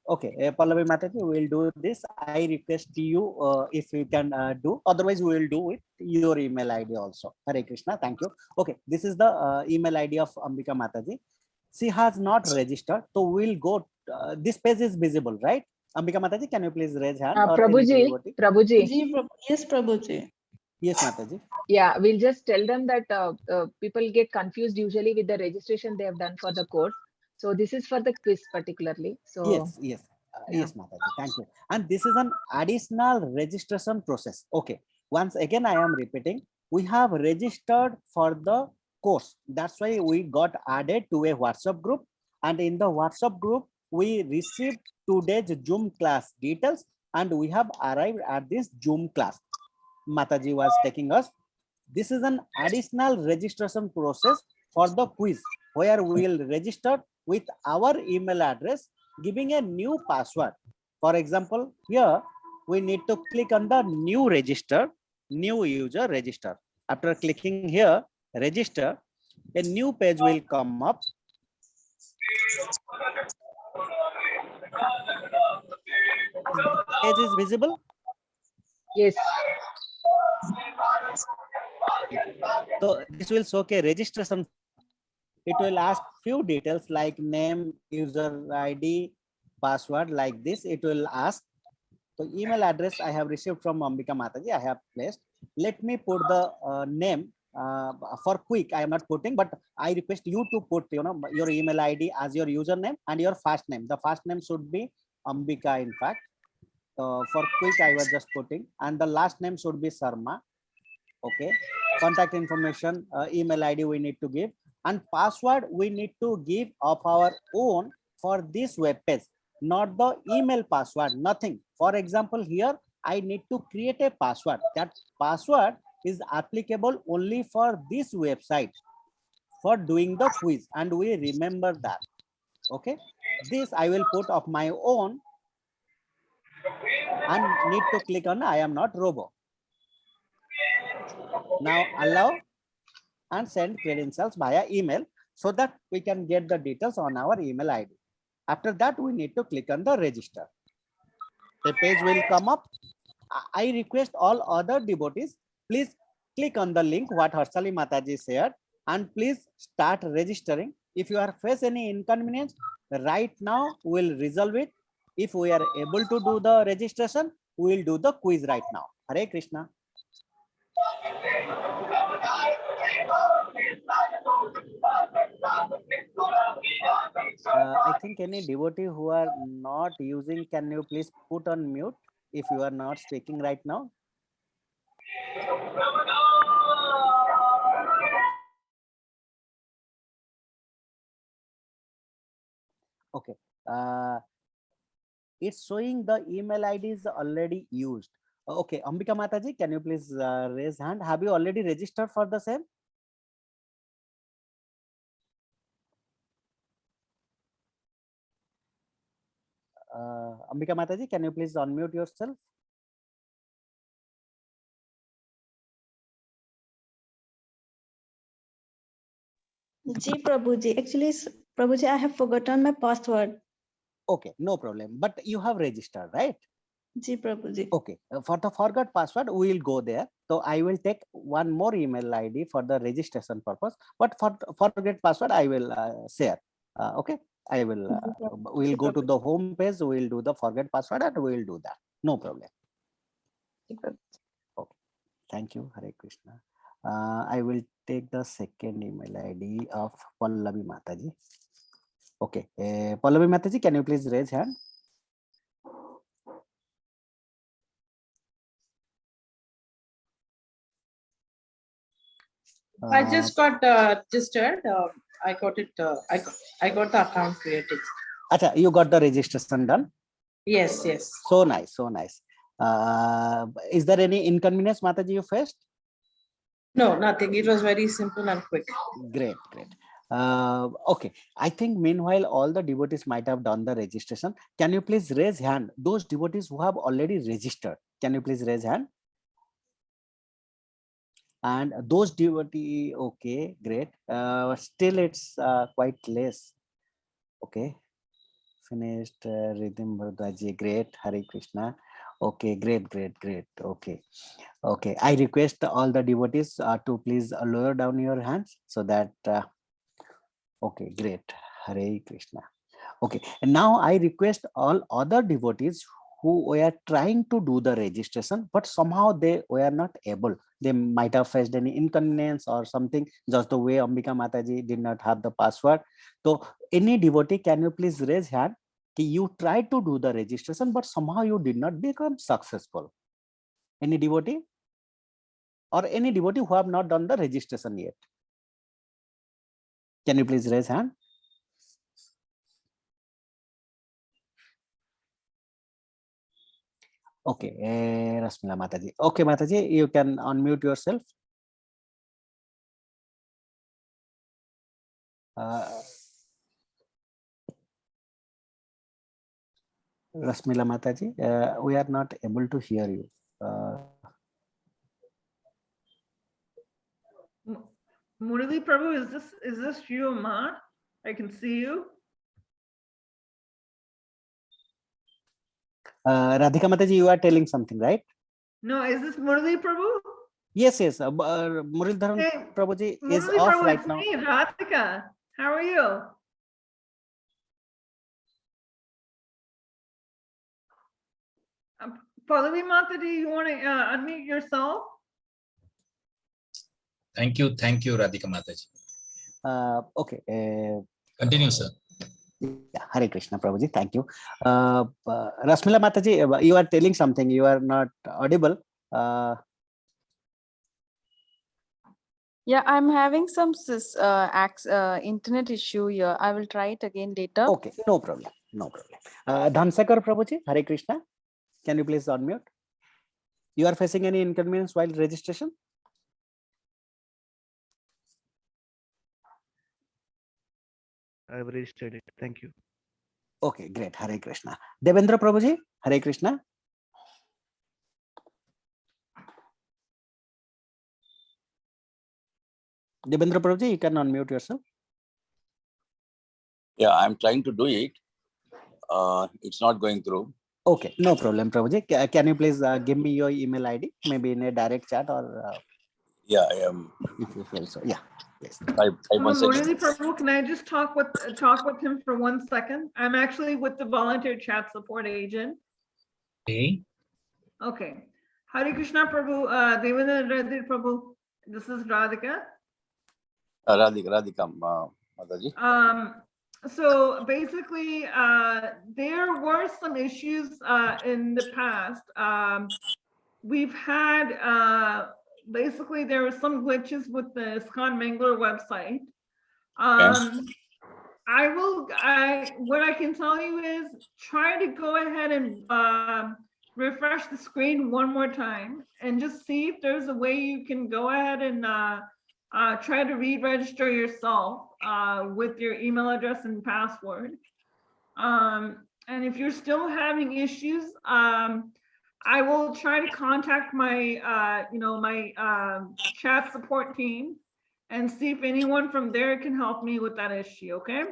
Okay, Pallavi Mataji, we'll do this. I request you if you can do, otherwise we will do with your email ID also. Hare Krishna, thank you. Okay, this is the email ID of Ambika Mataji. She has not registered, so we'll go, this page is visible, right? Ambika Mataji, can you please raise hand? Or Prabhuji, Yes, Prabhuji. Yes, Mataji. Yeah, we'll just tell them that people get confused usually with the registration they have done for the course. So this is for the quiz particularly. So yes, yes, Mataji. Thank you. And this is an additional registration process. Okay. Once again, I am repeating. We have registered for the course. That's why we got added to a WhatsApp group. And in the WhatsApp group, we received today's Zoom class details, and we have arrived at this Zoom class. Mataji was taking us. This is an additional registration process for the quiz, where we will register with our email address, giving a new password. For example, here we need to click on the new register, new user register. After clicking here, register, a new page will come up. The page is visible? Yes. So this will show a registration. It will ask few details like name, user ID, password, like this. It will ask. So email address I have received from Ambika Mataji, I have placed. Let me put the name. For quick, I am not putting, but I request you to put, your email ID as your username and your first name. The first name should be Ambika, in fact. For quick, I was just putting, and the last name should be Sarma. Okay. Contact information, email ID we need to give, and password we need to give of our own for this web page, not the email password, nothing. For example, here I need to create a password. That password is applicable only for this website for doing the quiz, and we remember that. Okay, this I will put of my own and need to click on I am not robo. Now allow and send credentials via email so that we can get the details on our email ID. After that, we need to click on the register. The page will come up. I request all other devotees, please click on the link what Sarshali Mataji shared, and please start registering. If you are face any inconvenience, right now we'll resolve it. If we are able to do the registration, we will do the quiz right now. Hare Krishna. I think any devotee who are not using, can you please put on mute if you are not speaking right now? Okay. It's showing the email ID is already used. Okay, Ambika Mataji, can you please raise hand? Have you already registered for the same? Ambika Mataji, can you please unmute yourself? Ji Prabhuji, actually, Prabhuji, I have forgotten my password. Okay, no problem. But you have registered, right? Ji Prabhuji. Okay, for the forgot password, we will go there. So I will take one more email ID for the registration purpose. But for forget password, I will share. Okay, I will. We will go to the home page. We will do the forget password, and we will do that. No problem. Okay, thank you, Hare Krishna. I will take the second email ID of Pallavi Mataji. Okay, Pallavi Mataji, can you please raise hand? I just got registered. I got it. I got the account created. Acha, you got the registration done? Yes, yes. So nice, so nice. Is there any inconvenience, Mataji, you faced? No, nothing. It was very simple and quick. Great, great. Okay, I think meanwhile all the devotees might have done the registration. Can you please raise hand? Those devotees who have already registered, can you please raise hand? And those devotees, okay, great. Still it's quite less. Okay, finished. Rhythm Bhardaji, great. Hare Krishna. Okay, great, great, great. Okay, okay. I request all the devotees to please lower down your hands so that. Okay, great. Hare Krishna. Okay, and now I request all other devotees who were trying to do the registration, but somehow they were not able. They might have faced any inconvenience or something, just the way Ambika Mataji did not have the password. So any devotee, can you please raise hand? You tried to do the registration, but somehow you did not become successful. Any devotee? Or any devotee who have not done the registration yet? Can you please raise hand? Okay, Rasmila Mataji. Okay, Mataji, you can unmute yourself. Rasmila Mataji, we are not able to hear you. Murali Prabhu, is this you, Ma? I can see you. Radhika Mataji, you are telling something, right? No, is this Murali Prabhu? Yes, yes. Muralidharan Hey, Prabhuji Murali is off Prabhu, right it's now. me, Radhika. How are you? Pallavi Mataji, you want to unmute yourself? Thank you, Radhika Mataji. Okay. Continue, sir. Yeah, Hare Krishna, Prabhuji. Thank you. Rasmila Mataji, you are telling something. You are not audible. Yeah, I'm having some internet issue here. I will try it again later. Okay, no problem. No problem. Dhansakar Prabhuji, Hare Krishna. Can you please unmute? You are facing any inconvenience while registration? I have registered it. Thank you. Okay, great. Hare Krishna. Devendra Prabhuji, Hare Krishna. Devendra Prabhuji, you can unmute yourself. Yeah, I'm trying to do it. It's not going through. Okay, no problem, Prabhuji. Can you please give me your email ID, maybe in a direct chat or? Yeah, I am. If you feel so, yeah. Yes. Really, Prabhu, can I just talk with him for 1 second? I'm actually with the volunteer chat support agent. Okay. Okay. Hare Krishna, Prabhu. Devendra Prabhu. This is Radhika. Radhika Mataji. So basically, there were some issues in the past. We've had basically there were some glitches with the ISKCON Mangler website. What I can tell you is try to go ahead and refresh the screen one more time and just see if there's a way you can go ahead and try to re-register yourself with your email address and password. And if you're still having issues, I will try to contact my, my chat support team and see if anyone from there can help me with that issue, okay?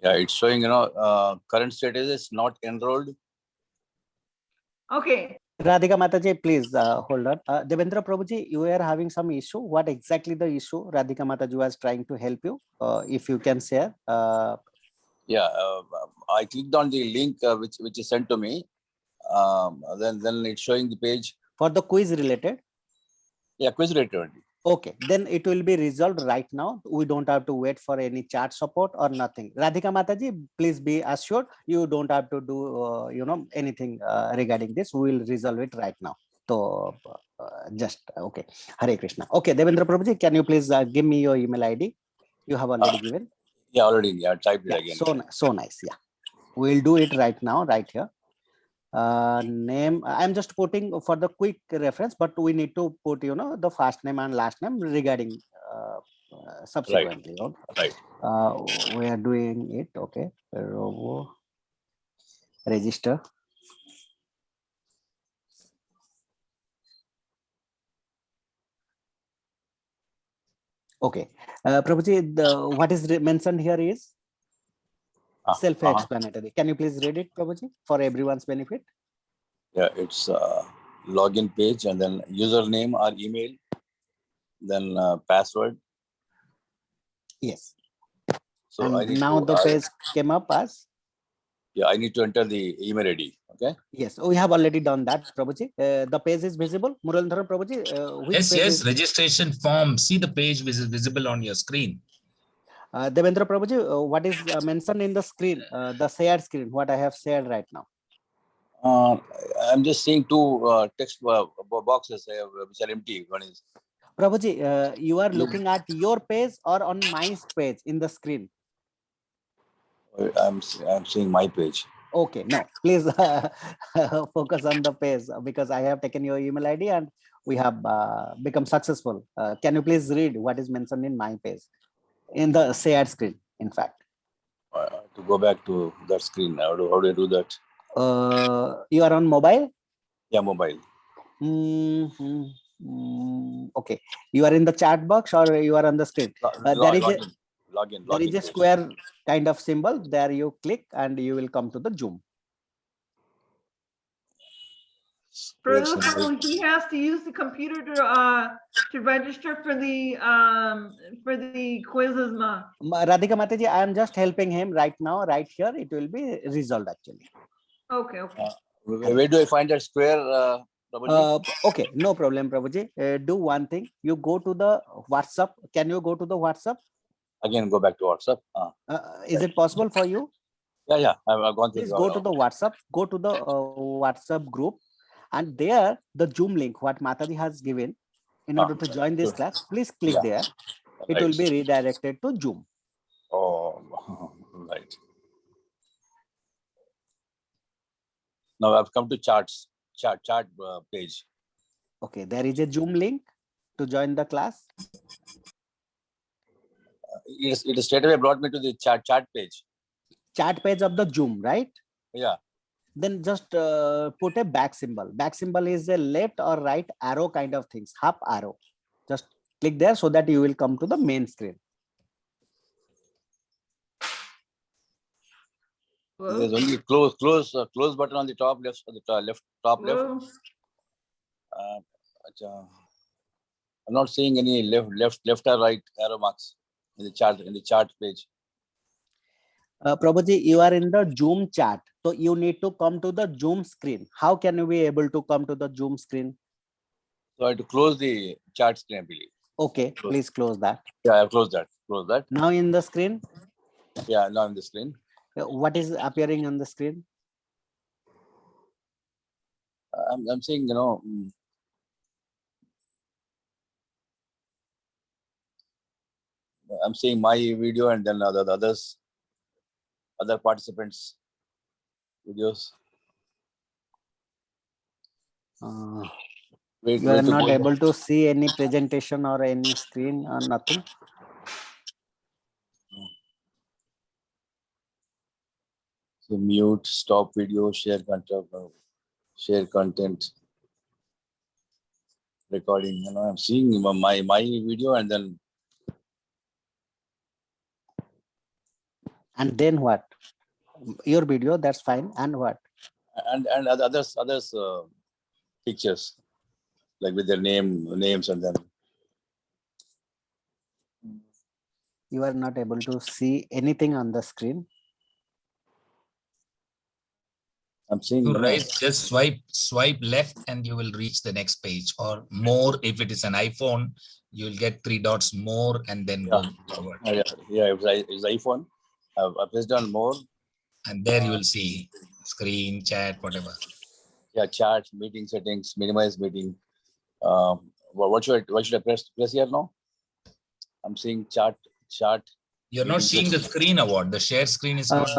Yeah, it's showing, current status is not enrolled. Okay. Radhika Mataji, please hold on. Devendra Prabhuji, you are having some issue. What exactly the issue? Radhika Mataji was trying to help you. If you can share. Yeah, I clicked on the link which is sent to me. Then it's showing the page. For the quiz related? Yeah, quiz related. Okay, then it will be resolved right now. We don't have to wait for any chat support or nothing. Radhika Mataji, please be assured you don't have to do anything regarding this. We will resolve it right now. So just okay. Hare Krishna. Okay, Devendra Prabhuji, can you please give me your email ID? You have already given. Yeah, already. Yeah, typed it again. So nice. Yeah, we'll do it right now, right here. Name, I'm just putting for the quick reference, but we need to put the first name and last name regarding subsequently. Right. We are doing it. Okay. Register. Okay. Prabhuji, what is mentioned here is self-explanatory. Can you please read it, Prabhuji, for everyone's benefit? Yeah, it's login page and then username or email, then password. Yes. So and now the page came up as? Yeah, I need to enter the email ID. Okay. Yes, we have already done that, Prabhuji. The page is visible. Muralidharan Prabhuji, which page yes, registration form. See the page which is visible on your screen. Devendra Prabhuji, what is mentioned in the screen, the shared screen, what I have shared right now? I'm just seeing two text boxes which are empty. One is Prabhuji, you are looking at your page or on my page in the screen? I'm seeing my page. Okay, no, please focus on the page because I have taken your email ID and we have become successful. Can you please read what is mentioned in my page? In the shared screen, in fact. To go back to that screen, how do I do that? You are on mobile? Yeah, mobile. Okay, you are in the chat box or you are on the screen? Login. There is a square kind of symbol. There you click and you will come to the Zoom. For those people, he has to use the computer to register for the quizzes. Radhika Mataji, I am just helping him right now, right here. It will be resolved actually. Okay. Where do I find that square? Okay, no problem, Prabhuji. Do one thing. You go to the WhatsApp. Can you go to the WhatsApp? Again, go back to WhatsApp. Is it possible for you? Yeah. I've gone through. Please go to the WhatsApp. Go to the WhatsApp group, and there the Zoom link what Mataji has given in order to join this class. Please click there. It will be redirected to Zoom. Oh, right. Now I've come to chart page. Okay, there is a Zoom link to join the class. It is straight away brought me to the chat page. Chat page of the Zoom, right? Yeah. Then just put a back symbol. Back symbol is a left or right arrow kind of things, half arrow. Just click there so that you will come to the main screen. There's only close button on the top left, top left. I'm not seeing any left or right arrow marks in the chart page. Prabhuji, you are in the Zoom chat, so you need to come to the Zoom screen. How can you be able to come to the Zoom screen? So I have to close the chat screen, I believe. Okay, please close that. Yeah, I've closed that. Close that. Now in the screen. Yeah, now in the screen. What is appearing on the screen? I'm seeing, I'm seeing my video and then other participants' videos. You are not able to see any presentation or any screen or nothing. So mute, stop video, share content, recording. I'm seeing my video and then. And then what? Your video, that's fine. And what? And others pictures, like with their names and then. You are not able to see anything on the screen. I'm seeing. To right, just swipe left and you will reach the next page, or more. If it is an iPhone, you will get 3 dots more and then go forward. Yeah, it's iPhone. I pressed on more. And there you will see screen, chat, whatever. Yeah, chat, meeting settings, minimize meeting. What should I press here now? I'm seeing chat. You're not seeing the screen award. The share screen is not.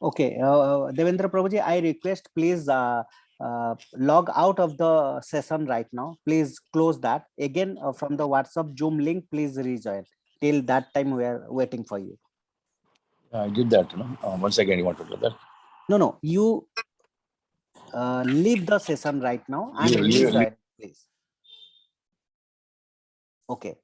Okay, Devendra Prabhuji, I request please log out of the session right now. Please close that. Again, from the WhatsApp Zoom link, please rejoin. Till that time, we are waiting for you. I did that. Once again, you want to do that? No. You leave the session right now and rejoin, please. Okay,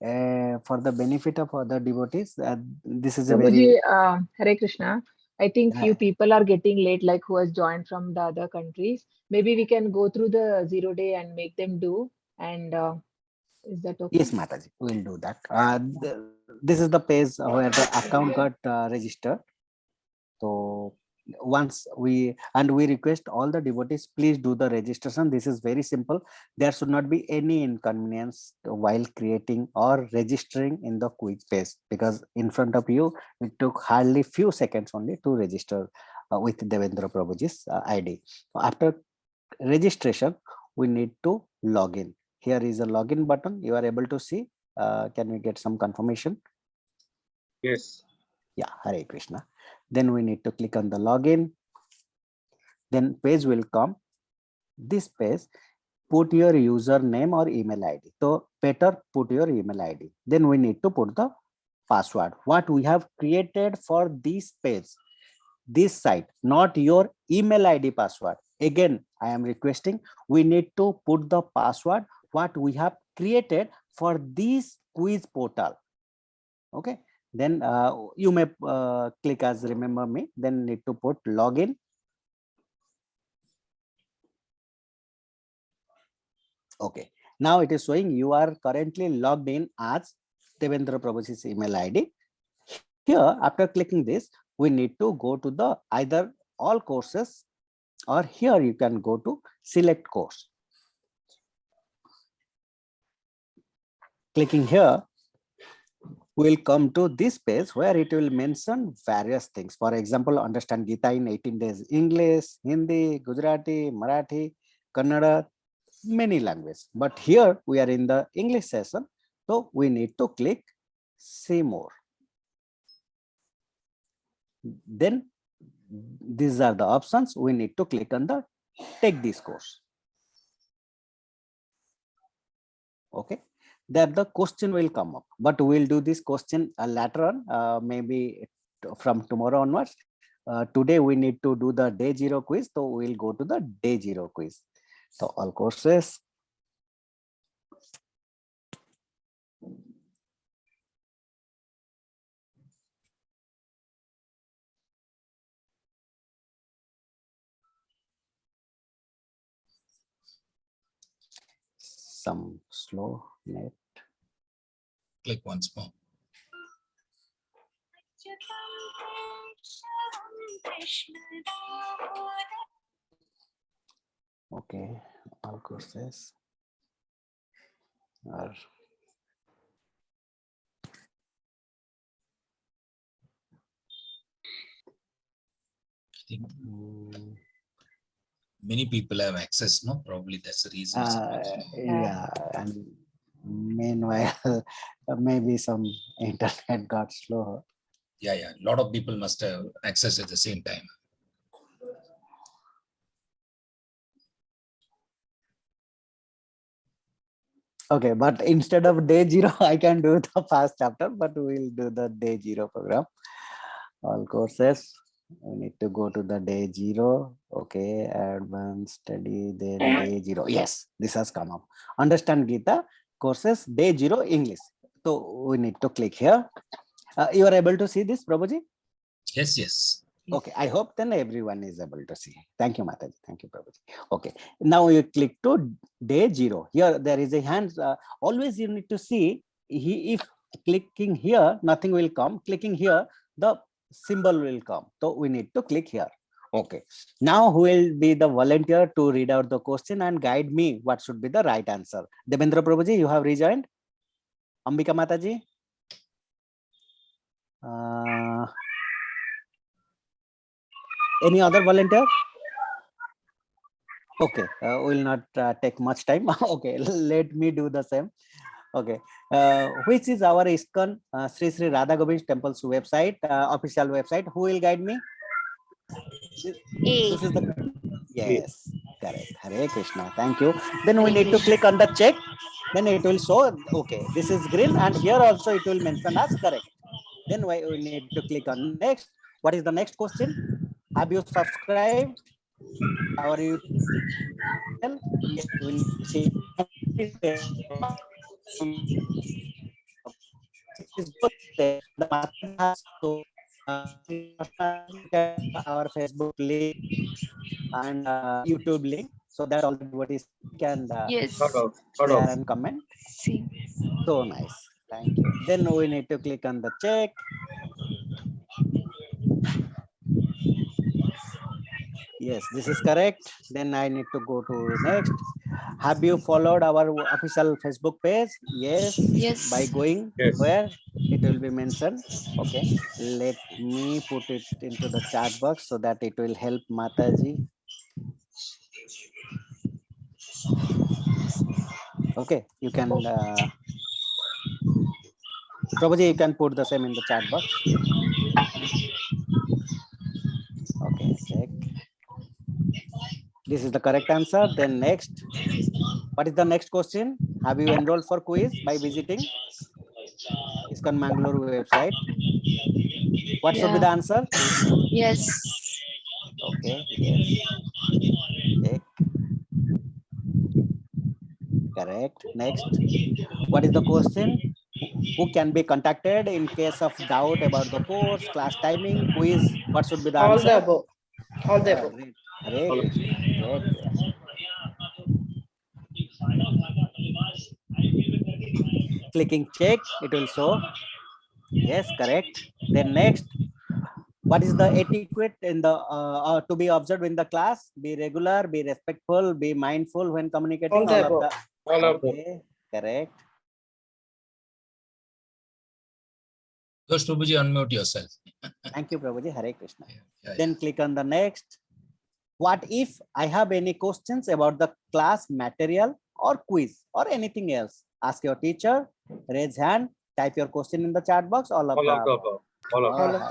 for the benefit of other devotees, this is Prabhuji, a very... Hare Krishna. I think few people are getting late, like who has joined from the other countries. Maybe we can go through the 0 day and make them do. And is that okay? Yes, Mataji, we'll do that. This is the page where the account got registered. So once we request all the devotees, please do the registration. This is very simple. There should not be any inconvenience while creating or registering in the quiz page, because in front of you it took hardly few seconds only to register with Devendra Prabhuji's ID. After registration, we need to log in. Here is a login button. You are able to see. Can we get some confirmation? Yes. Yeah, Hare Krishna. Then we need to click on the login. Then page will come. This page, put your username or email ID. So better put your email ID. Then we need to put the password. What we have created for this page, this site, not your email ID password. Again, I am requesting, we need to put the password what we have created for this quiz portal. Okay. Then you may click as remember me, then need to put login. Okay, now it is showing you are currently logged in as Devendra Prabhuji's email ID. Here, after clicking this, we need to go to the either all courses, or here you can go to select course. clicking here, we'll come to this page where it will mention various things. For example, understand Gita in 18 days, English, Hindi, Gujarati, Marathi, Kannada, many languages. But here we are in the English session, so we need to click see more. Then these are the options. We need to click on the take this course. Okay, there the question will come up, but we'll do this question later on, maybe from tomorrow onwards. Today we need to do the day 0 quiz, so we'll go to the day 0 quiz. So all courses. Some slow net. Click once more. Okay, all courses are I think many people have access, no? Probably that's the reason. yeah, and meanwhile, maybe some internet got slow. Yeah, yeah. A lot of people must have access at the same time. Okay, but instead of day 0, I can do the first chapter, but we'll do the day 0 program. All courses, we need to go to the day 0. Okay, advanced study, then day 0. Yes, this has come up. Understand Gita courses, day 0 English. So we need to click here. You are able to see this, Prabhuji? Yes, yes. Okay, I hope then everyone is able to see. Thank you, Mataji. Thank you, Prabhuji. Okay, now you click to day 0. Here there is a hand. Always you need to see, if clicking here, nothing will come. Clicking here, the symbol will come. So we need to click here. Okay, now who will be the volunteer to read out the question and guide me what should be the right answer? Devendra Prabhuji, you have rejoined. Ambika Mataji. Any other volunteer? Okay, will not take much time. Okay, let me do the same. Okay, which is our ISKCON Sri Sri Radha Govind Temple's website, official website? Who will guide me? This is the yes, correct. Hare Krishna. Thank you. Then we need to click on the check. Then it will show. Okay, this is green, and here also it will mention as correct. Then we need to click on next. What is the next question? Have you subscribed our YouTube channel? Yes, we need our Facebook link and YouTube link, so that all the devotees can share and comment. See. So nice. Thank you. Then we need to click on the check. Yes, this is correct. Then I need to go to next. Have you followed our official Facebook page? Yes. Yes. By going where it will be mentioned. Okay. Let me put it into the chat box so that it will help Mataji. Okay, you can Prabhuji, you can put the same in the chat box. Okay, check. This is the correct answer. Then next, what is the next question? Have you enrolled for quiz by visiting ISKCON Mangalore website? What should be the answer? Yes. Okay, yes. Check. Correct. Next, what is the question? Who can be contacted in case of doubt about the course, class timing, quiz? What should be the answer? All the above. All the above. Great. Hare Krishna. Check. Clicking check, it will show. Yes, correct. Then next, what is the etiquette in the to be observed in the class? Be regular, be respectful, be mindful when communicating. All the above. Okay, correct. Those Prabhuji, unmute yourself. Thank you, Prabhuji. Hare Krishna. Then click on the next. What if I have any questions about the class material or quiz or anything else? Ask your teacher, raise hand, type your question in the chat box, all of the above.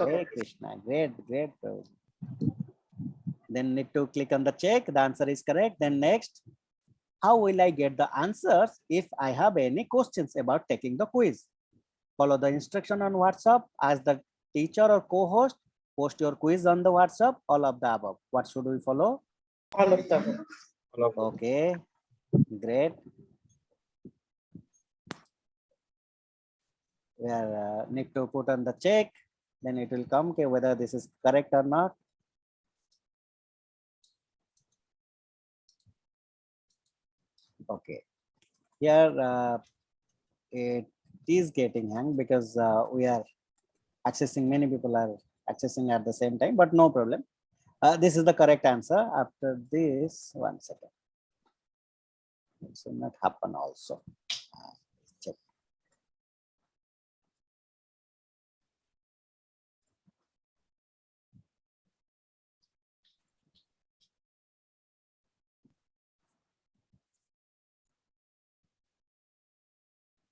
Hare Krishna. Great, great. Then need to click on the check. The answer is correct. Then next, how will I get the answers if I have any questions about taking the quiz? Follow the instruction on WhatsApp. Ask the teacher or co-host. Post your quiz on the WhatsApp. All of the above. What should we follow? All of them. Okay, great. We are need to put on the check. Then it will come okay, whether this is correct or not. Okay, here it is getting hang because we are accessing, many people are accessing at the same time, but no problem. This is the correct answer. After this, 1 second. It should not happen also. Check.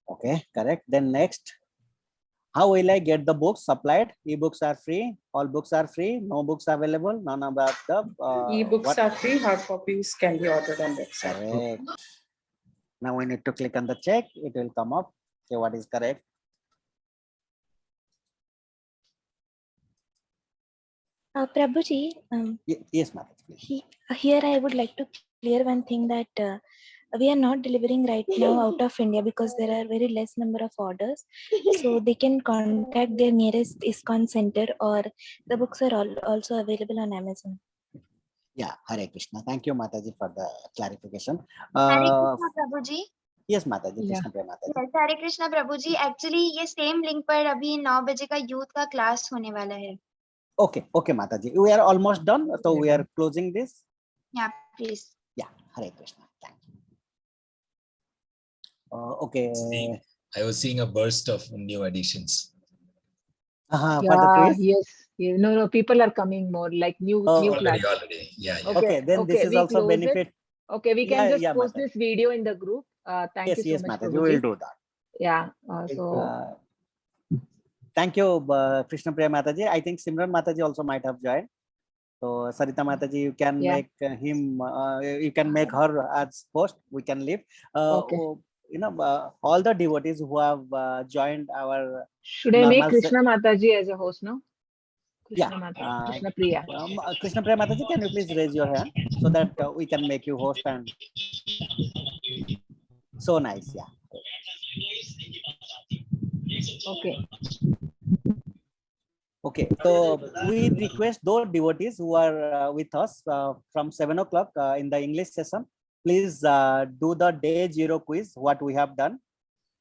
Okay, correct. Then next, how will I get the books supplied? E-books are free. All books are free. No books available. None about the E-books are free. Hard copies can be ordered on website. Correct. Now we need to click on the check. It will come up. Okay, what is correct? Prabhuji, yes, ma'am. Here I would like to clear one thing that we are not delivering right now out of India because there are very less number of orders. So they can contact their nearest ISKCON center, or the books are also available on Amazon. Yeah, Hare Krishna. Thank you, Mataji, for the clarification. Hare Krishna Prabhuji. Yes, Mataji. Krishna Priya Mataji. Yes, Hare Krishna Prabhuji. Actually, ये same link पर अभी 9 बजे का youth का class होने वाला है. Okay, okay, Mataji. We are almost done, so we are closing this. Yeah, please. Yeah, Hare Krishna. Thank you. Okay. I was seeing a burst of new additions. For the quiz? Yes. Yeah, no, people are coming more, like new class. Already. Yeah. Okay, then this is also benefit. Okay, we can just post this video in the group. Thank you so much, Mataji, we will do that. Yeah. Thank you, Krishna Priya Mataji. I think Simran Mataji also might have joined. So Sarita Mataji, you can make him, you can make her as host. We can leave. You know, all the devotees who have joined our. Should I make Krishna Mataji as a host, no? Krishna Mataji, Krishna Priya. Krishna Priya Mataji, can you please raise your hand so that we can make you host? And so nice, yeah. Okay. Okay, so we request those devotees who are with us from 7 o'clock in the English session, please do the day 0 quiz, what we have done.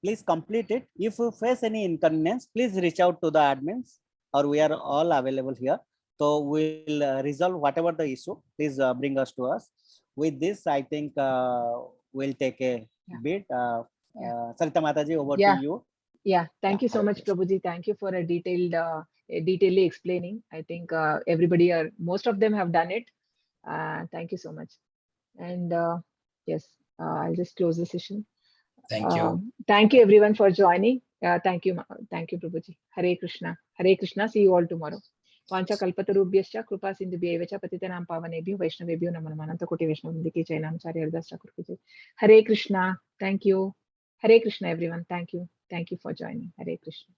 Please complete it. If you face any inconvenience, please reach out to the admins, or we are all available here. So we'll resolve whatever the issue. Please bring us to us. With this, I think we'll take a bit. Sarita Mataji, over to you. Yeah, thank you so much, Prabhuji. Thank you for a detailedly explaining. I think everybody most of them have done it. Thank you so much. And yes, I'll just close the session. Thank you. Thank you everyone for joining. Thank you, Prabhuji. Hare Krishna. Hare Krishna. See you all tomorrow. Vancha kalpatarubhyascha kripa sindhubhyeva patitanam pavanebhyo vaishnavebhyo namo namaha ananta koti vaishnavindiki chainamacharya ardas thakur ki jai. Hare Krishna. Thank you. Hare Krishna, everyone. Thank you. Thank you for joining. Hare Krishna.